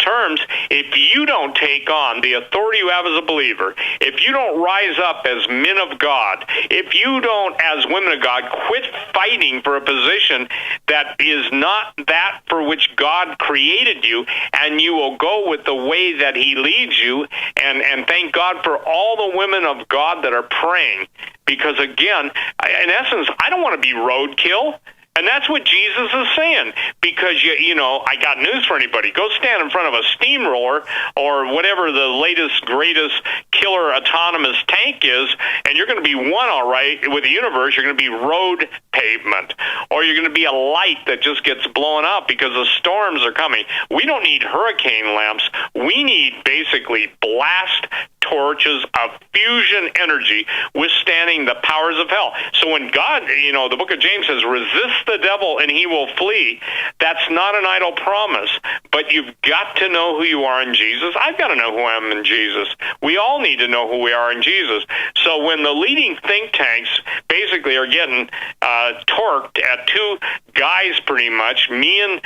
terms, if you don't take on the authority you have as a believer, if you don't rise up as men of God, if you don't, as women of God, quit fighting for a position that is not that for which God created you, and you will go with the way that he leads you, and thank God for all the women of God that are praying, because again, in essence, I don't want to be roadkill. And that's what Jesus is saying, because, I got news for anybody. Go stand in front of a steamroller or whatever the latest, greatest killer autonomous tank is, and you're going to be one, all right, with the universe. You're going to be road pavement, or you're going to be a light that just gets blown up because the storms are coming. We don't need hurricane lamps. We need basically blast torches of fusion energy withstanding the powers of hell. So when God, the book of James says, resist the devil and he will flee, that's not an idle promise. But you've got to know who you are in Jesus. I've got to know who I am in Jesus. We all need to know who we are in Jesus. So when the leading think tanks basically are getting torqued at two guys pretty much, me and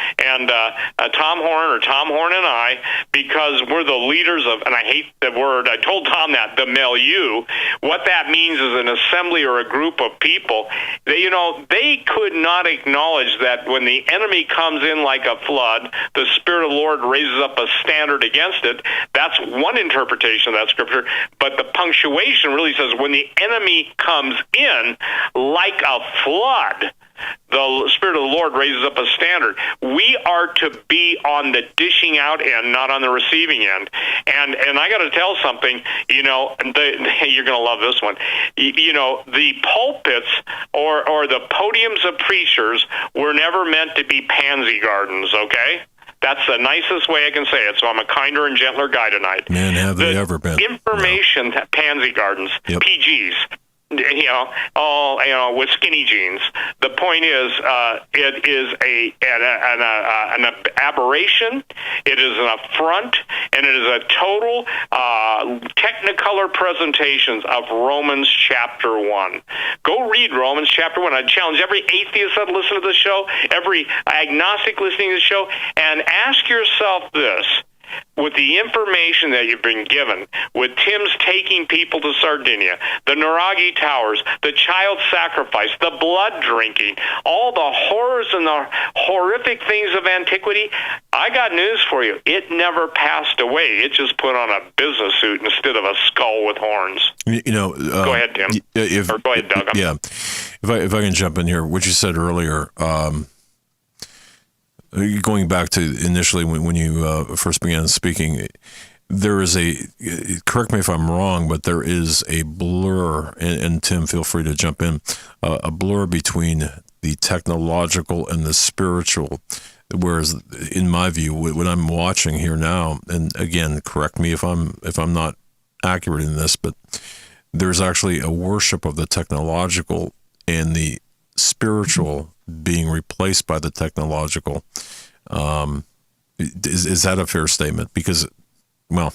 Tom Horn and I, because we're the leaders of, and I hate the word, I told Tom that, the milieu. What that means is an assembly or a group of people. They could not acknowledge that when the enemy comes in like a flood, the Spirit of the Lord raises up a standard against it. That's one interpretation of that scripture. But the punctuation really says when the enemy comes in like a flood, the Spirit of the Lord raises up a standard. We are to be on the dishing out end, not on the receiving end. And I got to tell something, you're going to love this one. The pulpits or the podiums of preachers were never meant to be pansy gardens, okay? That's the nicest way I can say it, so I'm a kinder and gentler guy tonight. Man, have they ever been. Information, no. Pansy gardens, yep. PGs. With skinny jeans. The point is, it is an aberration. It is an affront, and it is a total technicolor presentations of Romans chapter 1. Go read Romans chapter 1. I challenge every atheist that listens to the show, every agnostic listening to the show, and ask yourself this. With the information that you've been given, with Tim's taking people to Sardinia, the Nuragi Towers, the child sacrifice, the blood drinking, all the horrors and the horrific things of antiquity, I got news for you. It never passed away. It just put on a business suit instead of a skull with horns. Go ahead, Tim. Or go ahead, Doug. Yeah. If I can jump in here, what you said earlier, going back to initially when you first began speaking, there is correct me if I'm wrong, but there is a blur, and Tim, feel free to jump in, a blur between the technological and the spiritual. Whereas, in my view, what I'm watching here now, and again, correct me if I'm not accurate in this, but there's actually a worship of the technological and the spiritual being replaced by the technological. Is that a fair statement? Because, well,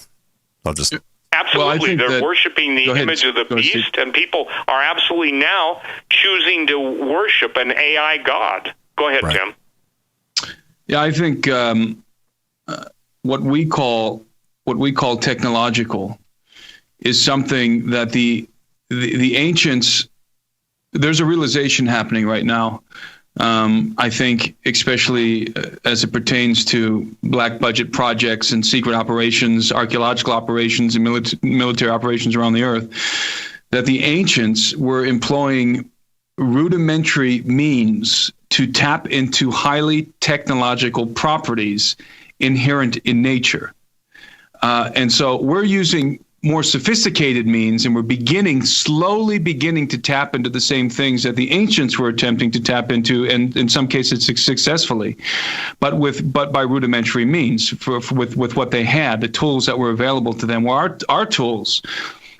I'll just. Absolutely. They're worshiping the image of the beast, Steve. and people are absolutely now choosing to worship an AI god. Go ahead, Right. Tim. Yeah, I think what we call technological is something that the ancients. There's a realization happening right now. I think, especially as it pertains to black budget projects and secret operations, archaeological operations, and military operations around the earth, that the ancients were employing rudimentary means to tap into highly technological properties inherent in nature. And so we're using more sophisticated means, and we're slowly beginning to tap into the same things that the ancients were attempting to tap into, and in some cases successfully, but by rudimentary means, with what they had, the tools that were available to them. Well, our tools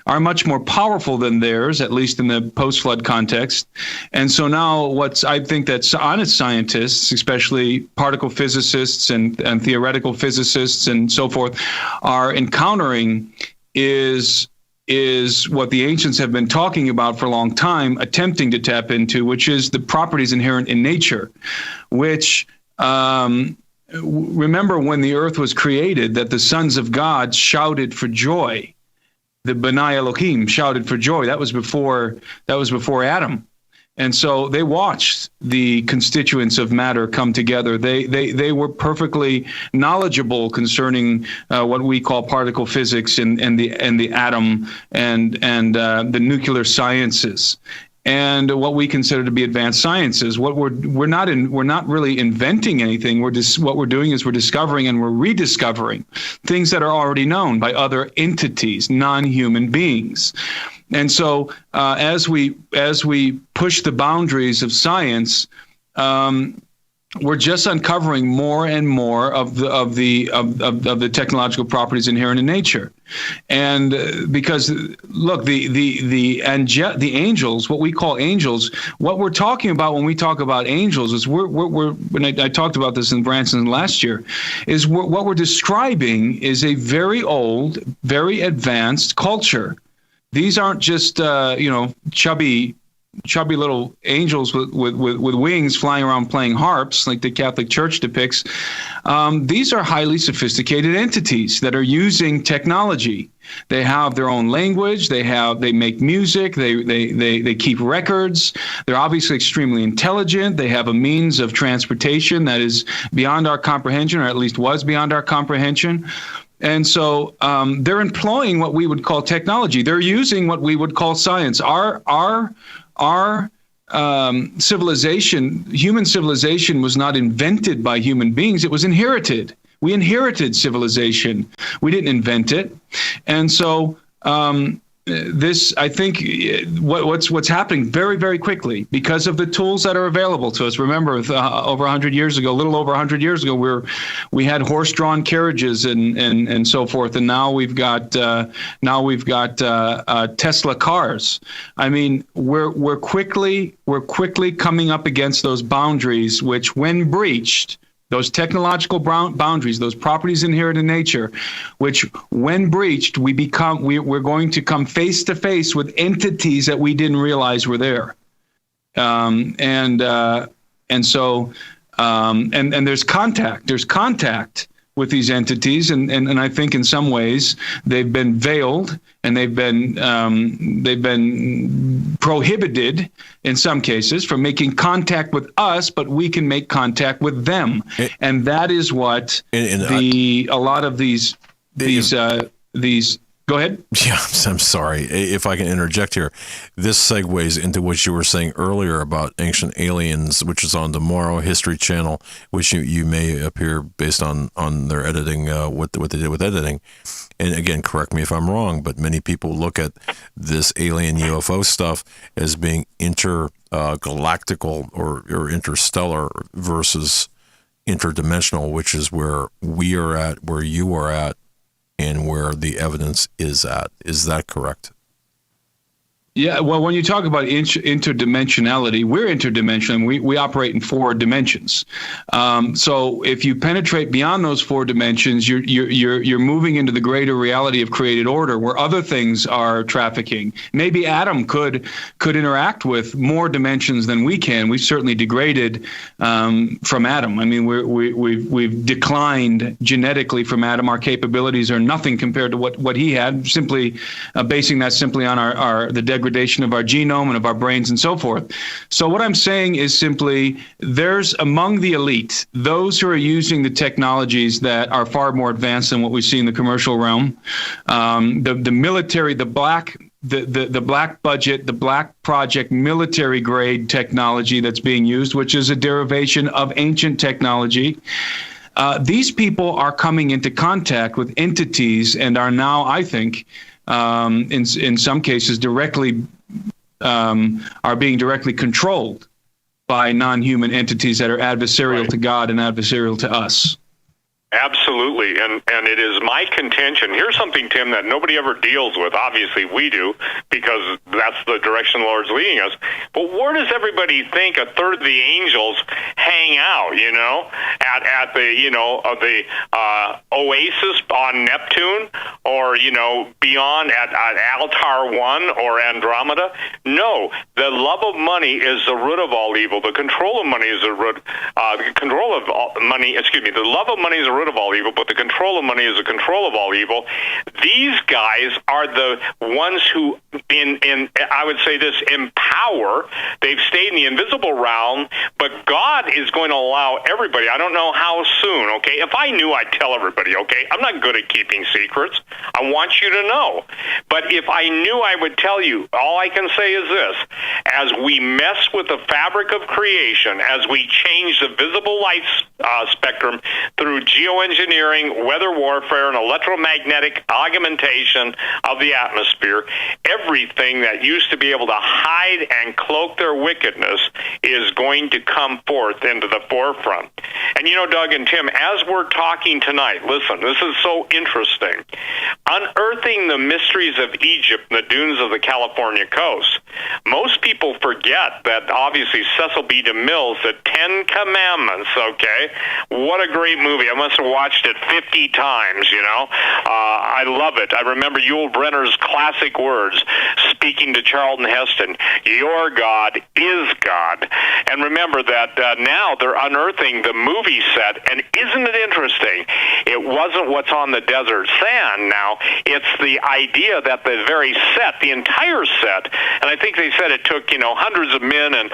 are much more powerful than theirs, at least in the post-flood context. And so now I think that honest scientists, especially particle physicists and theoretical physicists and so forth, are encountering is what the ancients have been talking about for a long time, attempting to tap into, which is the properties inherent in nature, which remember when the earth was created, that the sons of God shouted for joy. The B'nai Elohim shouted for joy. That was before Adam. And so they watched the constituents of matter come together. They were perfectly knowledgeable concerning what we call particle physics and the atom and the nuclear sciences, and what we consider to be advanced sciences. We're not really inventing anything. What we're doing is we're discovering and we're rediscovering things that are already known by other entities, non-human beings. And so, as we push the boundaries of science, we're just uncovering more and more of the technological properties inherent in nature. And because look, the angels, what we call angels, what we're talking about when we talk about angels is when I talked about this in Branson last year, is what we're describing is a very old, very advanced culture. These aren't just chubby little angels with wings flying around playing harps like the Catholic Church depicts. These are highly sophisticated entities that are using technology. They have their own language. They make music. They keep records. They're obviously extremely intelligent. They have a means of transportation that is beyond our comprehension, or at least was beyond our comprehension. And so they're employing what we would call technology. They're using what we would call science. Our civilization, human civilization, was not invented by human beings. It was inherited. We inherited civilization. We didn't invent it. And so this, I think, what's happening very, very quickly because of the tools that are available to us. Remember, over 100 years ago, a little over 100 years ago, we had horse-drawn carriages and so forth, and now we've got Tesla cars. I mean, we're quickly coming up against those boundaries, which, when breached, those technological boundaries, those properties inherent in nature, which, when breached, we're going to come face to face with entities that we didn't realize were there, and so there's contact. There's contact with these entities, and I think in some ways they've been veiled and they've been prohibited in some cases from making contact with us, but we can make contact with them, and that is what a lot of these. Go ahead. Yeah, I'm sorry. If I can interject here, this segues into what you were saying earlier about Ancient Aliens, which is on the Tomorrow History Channel, which you may appear based on their editing, what they did with editing. And again, correct me if I'm wrong, but many people look at this alien UFO stuff as being intergalactical or interstellar versus interdimensional, which is where we are at, where you are at, and where the evidence is at. Is that correct? Yeah, well, when you talk about interdimensionality, we're interdimensional. We operate in 4 dimensions. So if you penetrate beyond those 4 dimensions, you're moving into the greater reality of created order, where other things are trafficking. Maybe Adam could interact with more dimensions than we can. We've certainly degraded from Adam. I mean, we've declined genetically from Adam. Our capabilities are nothing compared to what he had. Simply basing that simply on the degradation of our genome and of our brains and so forth. So what I'm saying is simply there's among the elite those who are using the technologies that are far more advanced than what we see in the commercial realm. The military, the black budget, the black project military grade technology that's being used, which is a derivation of ancient technology. These people are coming into contact with entities and are now, I think, in some cases are being directly controlled by non-human entities that are adversarial to God and adversarial to us. Absolutely, and it is my contention. Here's something, Tim, that nobody ever deals with. Obviously, we do, because that's the direction the Lord's leading us. But where does everybody think a third of the angels hang out, at the oasis on Neptune, or, beyond at Altar 1 or Andromeda? No, the love of money is the root of all evil. The control of money is the root. The love of money is the root of all evil, but the control of money is the control of all evil. These guys are the ones who, I would say this, in power. They've stayed in the invisible realm, but God is going to allow everybody. I don't know how soon, okay? If I knew, I'd tell everybody, okay? I'm not good at keeping secrets. I want you to know. But if I knew, I would tell you. All I can say is this. As we mess with the fabric of creation, as we change the visible light spectrum through geoengineering, weather warfare, and electromagnetic augmentation of the atmosphere, everything that used to be able to hide and cloak their wickedness is going to come forth into the forefront. And Doug and Tim, as we're talking tonight, listen, this is so interesting. Unearthing the mysteries of Egypt and the dunes of the California coast. Most people forget that, obviously, Cecil B. DeMille's The 10 Commandments, okay? What a great movie. I must have watched it 50 times, I love it. I remember Yul Brynner's classic words, speaking to Charlton Heston, "Your God is God." And remember that now they're unearthing the movie set, and isn't it interesting? It wasn't what's on the desert sand now. It's the idea that the very set, the entire set, and I think they said it took, hundreds of men and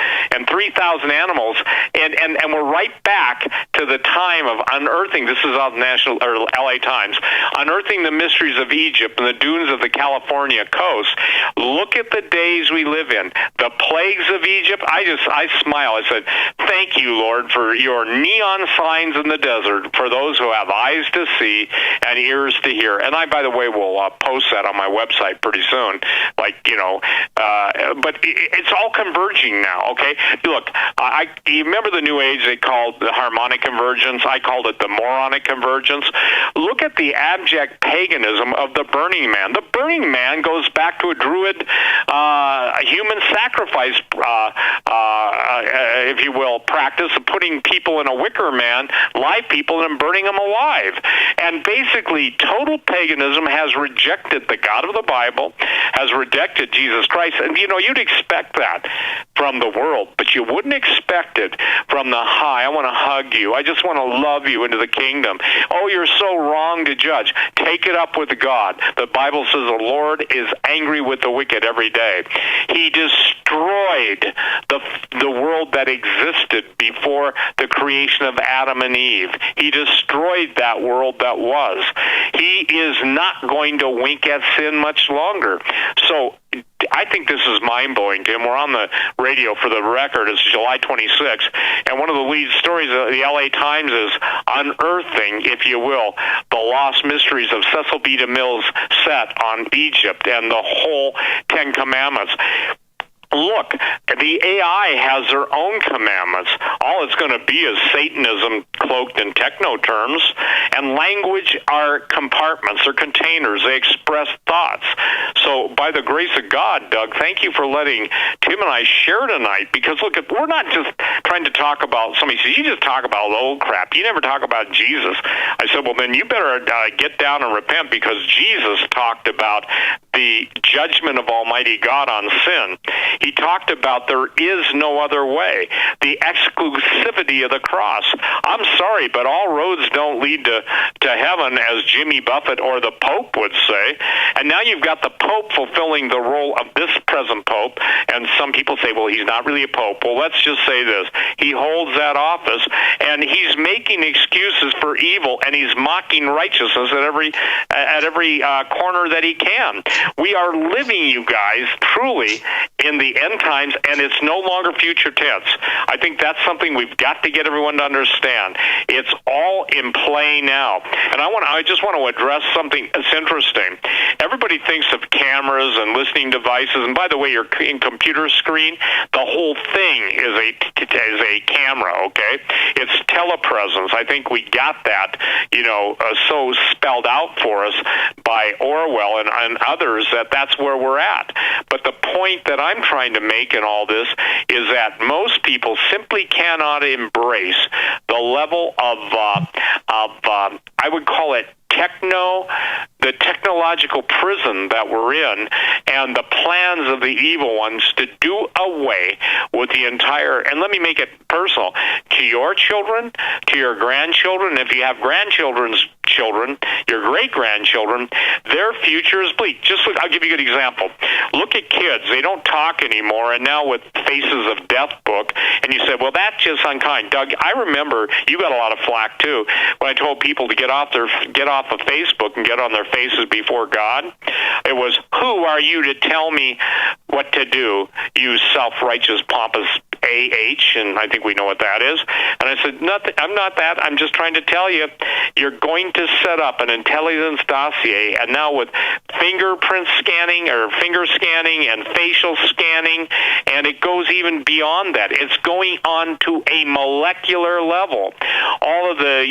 3,000 animals, and we're right back to the time of unearthing, this is on National or LA Times, unearthing the mysteries of Egypt and the dunes of the California coast. Look at the days we live in. The plagues of Egypt, I smile. I said, thank you, Lord, for your neon signs in the desert, for those who have eyes to see and ears to hear. And I, by the way, will post that on my website pretty soon. But it's all converging now, okay? Look, you remember the New Age they called the harmonic convergence? I called it the moronic convergence. Look at the abject paganism of the Burning Man. The Burning Man goes back to a Druid human sacrifice, if you will, practice of putting people in a wicker man, live people, and burning them alive. And basically, total paganism has rejected the God of the Bible, has rejected Jesus Christ. And, you'd expect that from the world, but you wouldn't expect it from the high. I want to hug you. I just want to love you into the kingdom. Oh, you're so wrong to judge. Take it up with God. The Bible says the Lord is angry with the wicked every day. He destroyed the world that existed before the creation of Adam and Eve. He destroyed that world that was. He is not going to wink at sin much longer. So I think this is mind-blowing, Tim. We're on the radio for the record. It's July 26th. And one of the lead stories of the LA Times is unearthing, if you will, the lost mysteries of Cecil B. DeMille's set on Egypt and the whole 10 Commandments. Look, The AI has their own commandments. All it's going to be is Satanism cloaked in techno terms, and language are compartments or containers. They express thoughts. So by the grace of God, Doug, thank you for letting Tim and I share tonight, because look, we're not just trying to talk about, somebody says, you just talk about old crap. You never talk about Jesus. I said, well, then you better get down and repent, because Jesus talked about the judgment of Almighty God on sin. He talked about there is no other way, the exclusivity of the cross. I'm sorry, but all roads don't lead to heaven, as Jimmy Buffett or the Pope would say. And now you've got the Pope fulfilling the role of this present Pope, and some people say, well, he's not really a Pope. Well, let's just say this. He holds that office, and he's making excuses for evil, and he's mocking righteousness at every corner that he can. We are living, you guys, truly in the end times, and it's no longer future tense. I think that's something we've got to get everyone to understand. It's all in play now. And I just want to address something that's interesting. Everybody thinks of cameras and listening devices, and by the way, your computer screen, the whole thing is a camera, okay? It's telepresence. I think we got that, so spelled out for us by Orwell and others that's where we're at. But the point that I'm trying to make in all this is that most people simply cannot embrace the level of I would call it the technological prison that we're in, and the plans of the evil ones to do away with the entire, and let me make it personal, to your children, to your grandchildren. If you have grandchildren's children, your great-grandchildren, their future is bleak. I'll give you a good example. Look at kids. They don't talk anymore, and now with Faces of Death book, and you said, well, that's just unkind. Doug, I remember you got a lot of flack, too, when I told people to get off of Facebook and get on their faces before God. It was, who are you to tell me what to do, you self-righteous, pompous AH, and I think we know what that is. And I said, I'm not that. I'm just trying to tell you, you're going to set up an intelligence dossier, and now with fingerprint scanning or finger scanning and facial scanning, and it goes even beyond that. It's going on to a molecular level. All of the,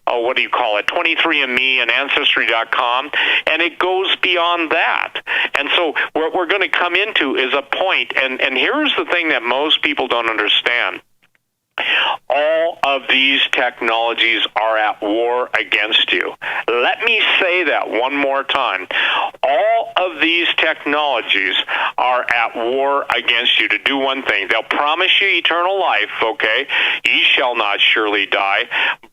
what do you call it, 23andMe and Ancestry.com, and it goes beyond that. And so what we're going to come into is a point, and here's the thing that most people don't understand. All of these technologies are at war against you. Let me say that one more time. All of these technologies are at war against you to do one thing. They'll promise you eternal life, okay? Ye shall not surely die.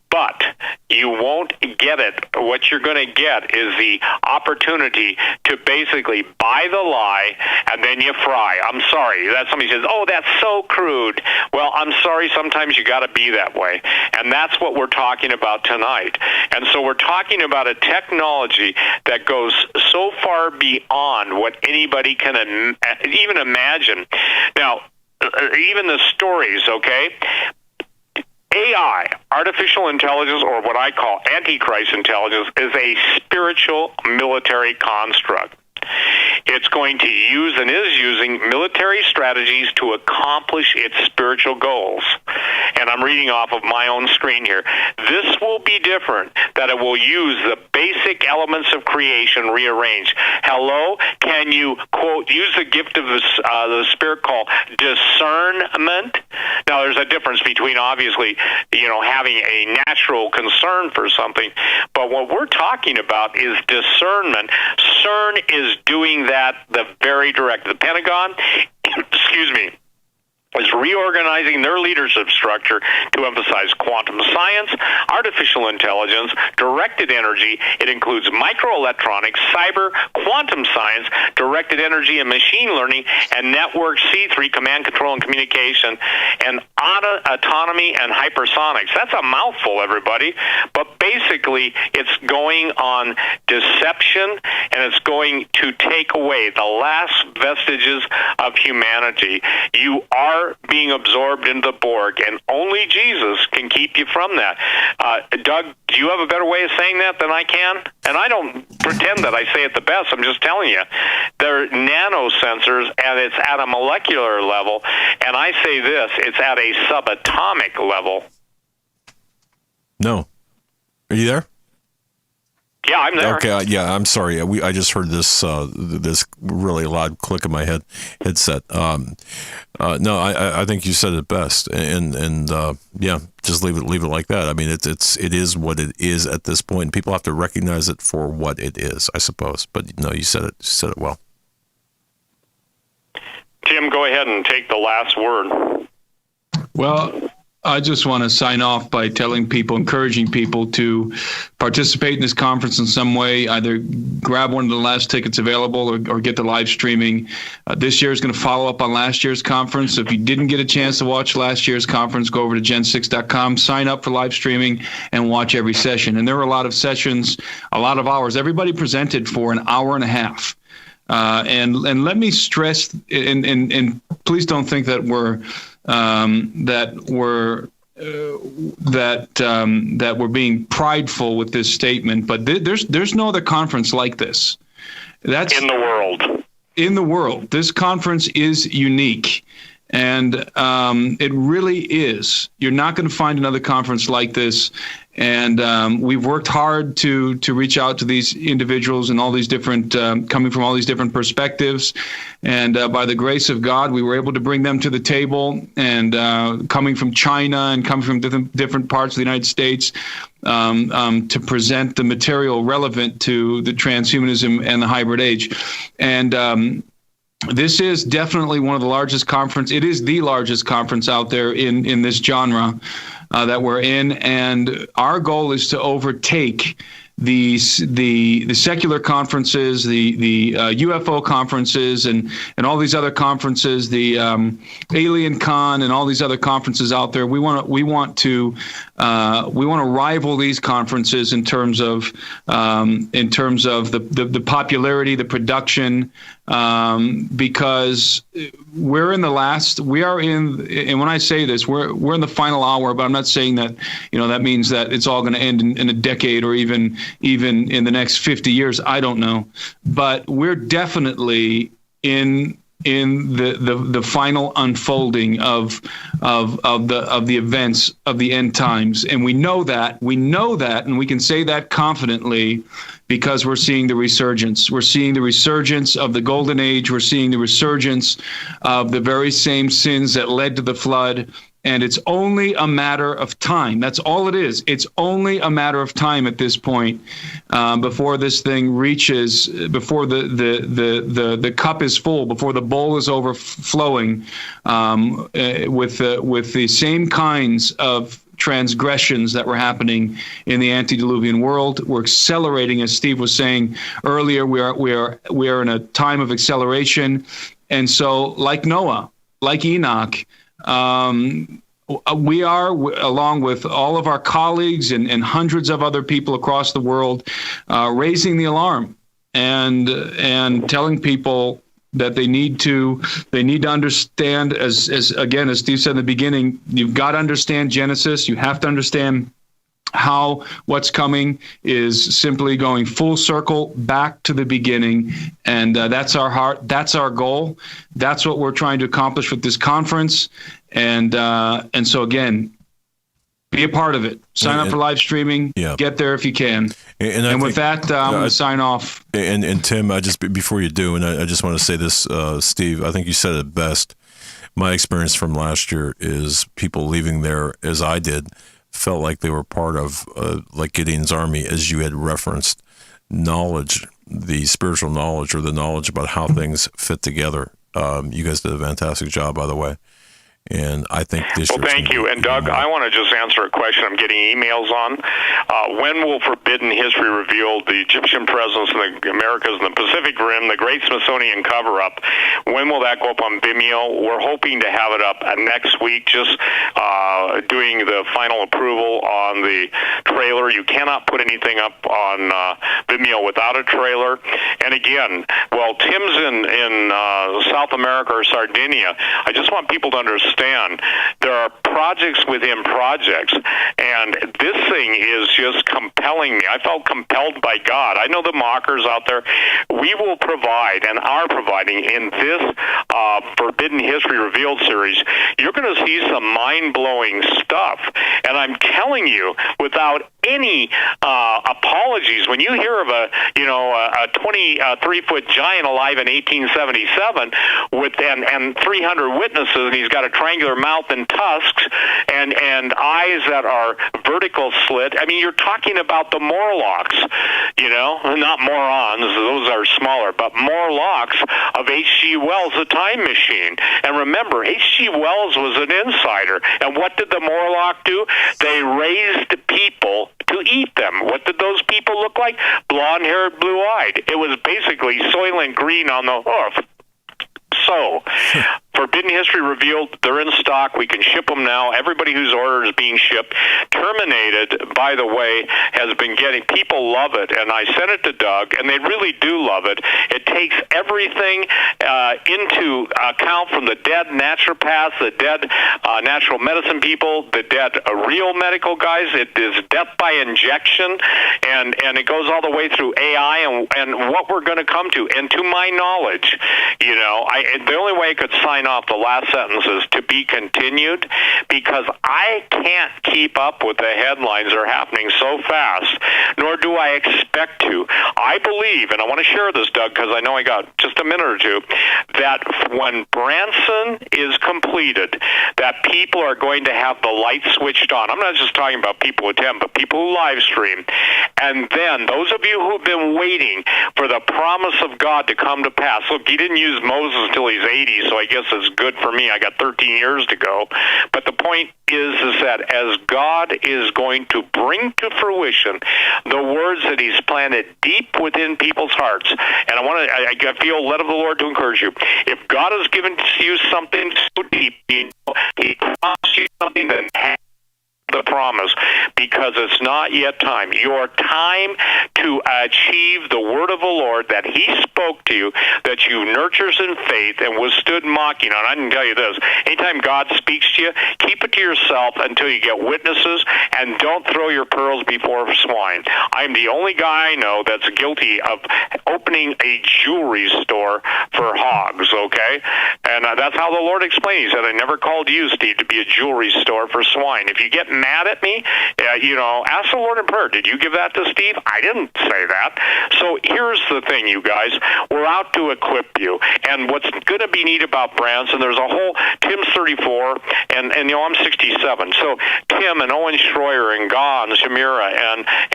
But you won't get it. What you're going to get is the opportunity to basically buy the lie and then you fry. I'm sorry. That somebody says, oh, that's so crude. Well, I'm sorry. Sometimes you got to be that way. And that's what we're talking about tonight. And so we're talking about a technology that goes so far beyond what anybody can even imagine. Now, even the stories, okay? AI, artificial intelligence, or what I call antichrist intelligence, is a spiritual military construct. It's going to use and is using military strategies to accomplish its spiritual goals. And I'm reading off of my own screen here. This will be different, that it will use the basic elements of creation rearranged. Hello? Can you, quote, use the gift of the Spirit called discernment? Now, there's a difference between, obviously, having a natural concern for something, but what we're talking about is discernment. CERN is doing that the very direct. The Pentagon, excuse me, is reorganizing their leadership structure to emphasize quantum science, artificial intelligence, directed energy. It includes microelectronics, cyber, quantum science, directed energy and machine learning, and network C3, command, control, and communication, and autonomy and hypersonics. That's a mouthful, everybody. But basically, it's going on deception, and it's going to take away the last vestiges of humanity. You are are being absorbed into the Borg, and only Jesus can keep you from that. Doug, do you have a better way of saying that than I can? And I don't pretend that I say it the best. I'm just telling you. They're nanosensors, and it's at a molecular level. And I say this, it's at a subatomic level. No. Are you there? Yeah, I'm there. Okay, yeah, I'm sorry. I just heard this this really loud click in my headset. No, I think you said it best, and yeah, just leave it like that. I mean, it is what it is at this point. People have to recognize it for what it is, I suppose. But no, you said it well. Tim, go ahead and take the last word. Well, I just want to sign off by telling people, encouraging people to participate in this conference in some way, either grab one of the last tickets available or get the live streaming. This year is going to follow up on last year's conference. So if you didn't get a chance to watch last year's conference, go over to gen6.com, sign up for live streaming, and watch every session. And there were a lot of sessions, a lot of hours. Everybody presented for an hour and a half. And let me stress, and please don't think that we're being prideful with this statement, but there's no other conference like this. That's in the world. In the world, this conference is unique, and it really is. You're not going to find another conference like this. And we've worked hard to reach out to these individuals and all these different, coming from all these different perspectives. And by the grace of God, we were able to bring them to the table. And coming from China and coming from different parts of the United States to present the material relevant to the transhumanism and the hybrid age. And this is definitely one of the largest conference. It is the largest conference out there in this genre that we're in, and our goal is to overtake the secular conferences, the UFO conferences, and all these other conferences, the Alien Con, and all these other conferences out there. We want to rival these conferences in terms of the popularity, the production, because we're in the last. We are in, and when I say this, we're in the final hour. But I'm not saying that that means that it's all going to end in a decade or even in the next 50 years. I don't know, but we're definitely in the final unfolding of the events of the end times, and we know that, and we can say that confidently because we're seeing the resurgence. We're seeing the resurgence of the golden age. We're seeing the resurgence of the very same sins that led to the flood. And it's only a matter of time. That's all it is. It's only a matter of time at this point before this thing reaches, before the cup is full, before the bowl is overflowing with the same kinds of transgressions that were happening in the antediluvian world. We're accelerating, as Steve was saying earlier. We are in a time of acceleration, and so like Noah, like Enoch. We are, along with all of our colleagues and hundreds of other people across the world, raising the alarm and telling people that they need to understand, as Steve said in the beginning, you've got to understand Genesis. You have to understand how what's coming is simply going full circle back to the beginning. And that's our heart. That's our goal. That's what we're trying to accomplish with this conference. And so, again, be a part of it. Sign up for live streaming. Yeah. Get there if you can. And with that, I'm going to sign off. And Tim, before you do, and I just want to say this, Steve, I think you said it best. My experience from last year is people leaving there, as I did, felt like they were part of, like Gideon's army, as you had referenced, knowledge, the spiritual knowledge or the knowledge about how things fit together. You guys did a fantastic job, by the way. And I think this year. Well, thank you. And Doug, I want to just answer a question I'm getting emails on. When will Forbidden History reveal the Egyptian presence in the Americas and the Pacific Rim, the Great Smithsonian cover-up? When will that go up on Vimeo? We're hoping to have it up next week, just doing the final approval on the trailer. You cannot put anything up on Vimeo without a trailer. And again, while Tim's in South America or Sardinia, I just want people to understand understand there are projects within projects, and this thing is just compelling me. I felt compelled by God. I know the mockers out there. We will provide and are providing in this Forbidden History Revealed series. You're going to see some mind-blowing stuff, and I'm telling you, without any apologies, when you hear of a 23-foot giant alive in 1877 with and 300 witnesses, and he's got a triangular mouth and tusks and eyes that are vertical slit. I mean, you're talking about the Morlocks, not morons, those are smaller, but Morlocks of H.G. Wells, The Time Machine. And remember, H.G. Wells was an insider, and what did the Morlock do? They raised people to eat them. What did those people look like? Blonde-haired, blue-eyed. It was basically Soylent Green on the hoof. So, Forbidden History Revealed, they're in stock. We can ship them now. Everybody whose order is being shipped. Terminated, by the way, has been getting, people love it, and I sent it to Doug, and they really do love it. It takes everything into account, from the dead naturopaths, the dead natural medicine people, the dead real medical guys. It is death by injection, and it goes all the way through AI and what we're going to come to. And to my knowledge, the only way I could sign off the last sentence is to be continued, because I can't keep up with the headlines that are happening so fast, nor do I expect to. I believe, and I want to share this, Doug, because I know I got just a minute or two, that when Branson is completed, that people are going to have the light switched on. I'm not just talking about people who attend, but people who live stream. And then those of you who have been waiting for the promise of God to come to pass, look, he didn't use Moses until he's 80, so I guess it's good for me. I got 13 years to go. But the point is that as God is going to bring to fruition the words that he's planted deep within people's hearts, and I feel led of the Lord to encourage you. If God has given you something so deep, he promised you something that has the promise, because it's not yet time. Your time to achieve the word of the Lord that he spoke to you, that you nurtures in faith and withstood mocking on. I can tell you this, anytime God speaks to you, keep it to yourself until you get witnesses, and don't throw your pearls before swine. I'm the only guy I know that's guilty of opening a jewelry store for hogs, okay? And that's how the Lord explained. He said, I never called you, Steve, to be a jewelry store for swine. If you get mad at me, ask the Lord in prayer. Did you give that to Steve? I didn't say that. So here's the thing, you guys. We're out to equip you. And what's going to be neat about Branson, there's a whole, Tim's 34, and I'm 67. So Tim and Owen Schroyer and Gaw and Shamira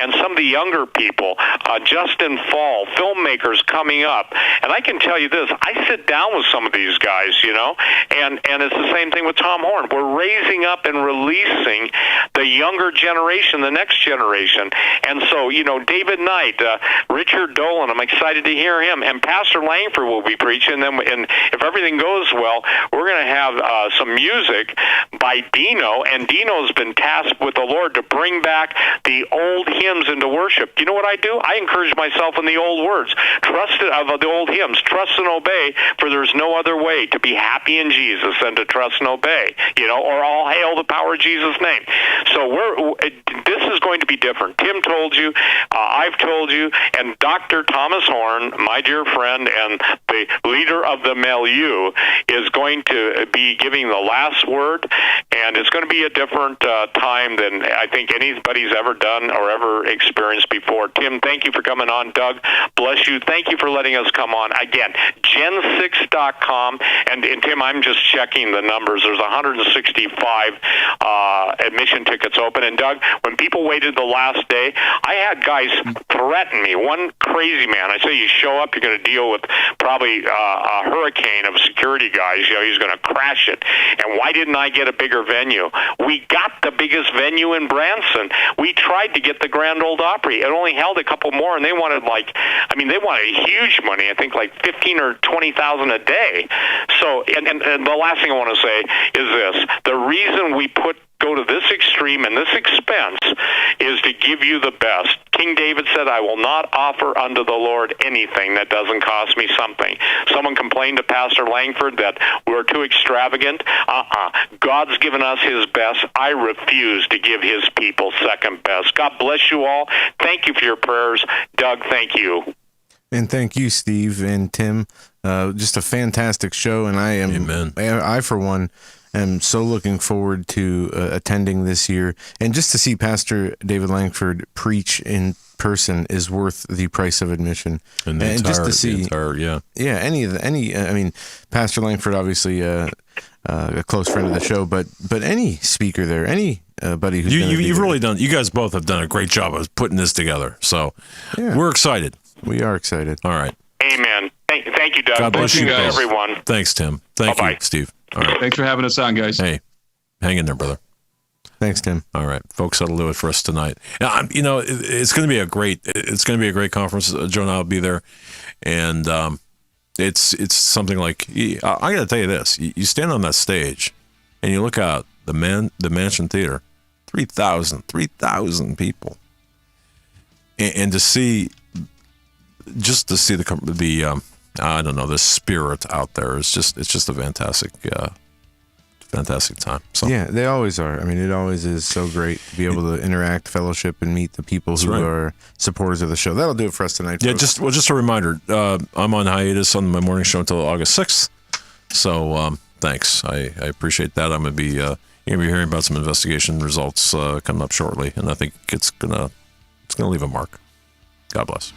and some of the younger people, Justin Fall, filmmakers coming up. And I can tell you this, I sit down with some of these guys, and it's the same thing with Tom Horn. We're raising up and releasing the younger generation, the next generation. And so, David Knight, Richard Dolan, I'm excited to hear him. And Pastor Langford will be preaching. And if everything goes well, we're going to have some music by Dino. And Dino's been tasked with the Lord to bring back the old hymns into worship. You know what I do? I encourage myself in the old words. The old hymns. Trust and obey, for there's no other way to be happy in Jesus than to trust and obey. Or all hail the power of Jesus' name. So this is going to be different. Tim told you, I've told you, and Dr. Thomas Horn, my dear friend and the leader of the milieu, is going to be giving the last word, and it's going to be a different time than I think anybody's ever done or ever experienced before. Tim, thank you for coming on. Doug, bless you. Thank you for letting us come on. Again, gen6.com, and Tim, I'm just checking the numbers. There's 165 admission tickets open. And Doug, when people waited the last day, I had guys threaten me. One crazy man, I say, you show up, you're going to deal with probably a hurricane of security guys. He's going to crash it. And why didn't I get a bigger venue? We got the biggest venue in Branson. We tried to get the Grand Ole Opry. It only held a couple more, and they wanted they wanted huge money. I think like $15,000 or $20,000 a day. So, and the last thing I want to say is this: the reason we put go to this extreme and this expense is to give you the best. King David said, I will not offer unto the Lord anything that doesn't cost me something. Someone complained to Pastor Langford that we're too extravagant. God's given us his best. I refuse to give his people second best. God bless you all. Thank you for your prayers. Doug, thank you. And thank you, Steve and Tim. Just a fantastic show, and I for one, am so looking forward to attending this year. And just to see Pastor David Langford preach in person is worth the price of admission. And just to see, I mean, Pastor Langford, obviously a close friend of the show, but any speaker there, anybody who's you've really done. You guys both have done a great job of putting this together. So we're excited. We are excited. All right. Amen. Thank you, Doug. God bless you guys. Everyone. Thanks, Tim. Thank Bye-bye. you, Steve. All right. Thanks for having us on, guys. Hey, hang in there, brother. Thanks, Tim. All right, folks, that'll do it for us tonight. Now, it's going to be a great conference. Joe and I will be there, and it's something like, I got to tell you this: you stand on that stage, and you look out the Mansion Theater, 3,000 people, and to see the I don't know, the spirit out there is just a fantastic time. So. Yeah, they always are. I mean, it always is so great to be able to interact, fellowship, and meet the people who are supporters of the show. That'll do it for us tonight, folks. Yeah, just a reminder, I'm on hiatus on my morning show until August 6th. So thanks. I appreciate that. I'm going to be hearing about some investigation results coming up shortly, and I think it's gonna leave a mark. God bless.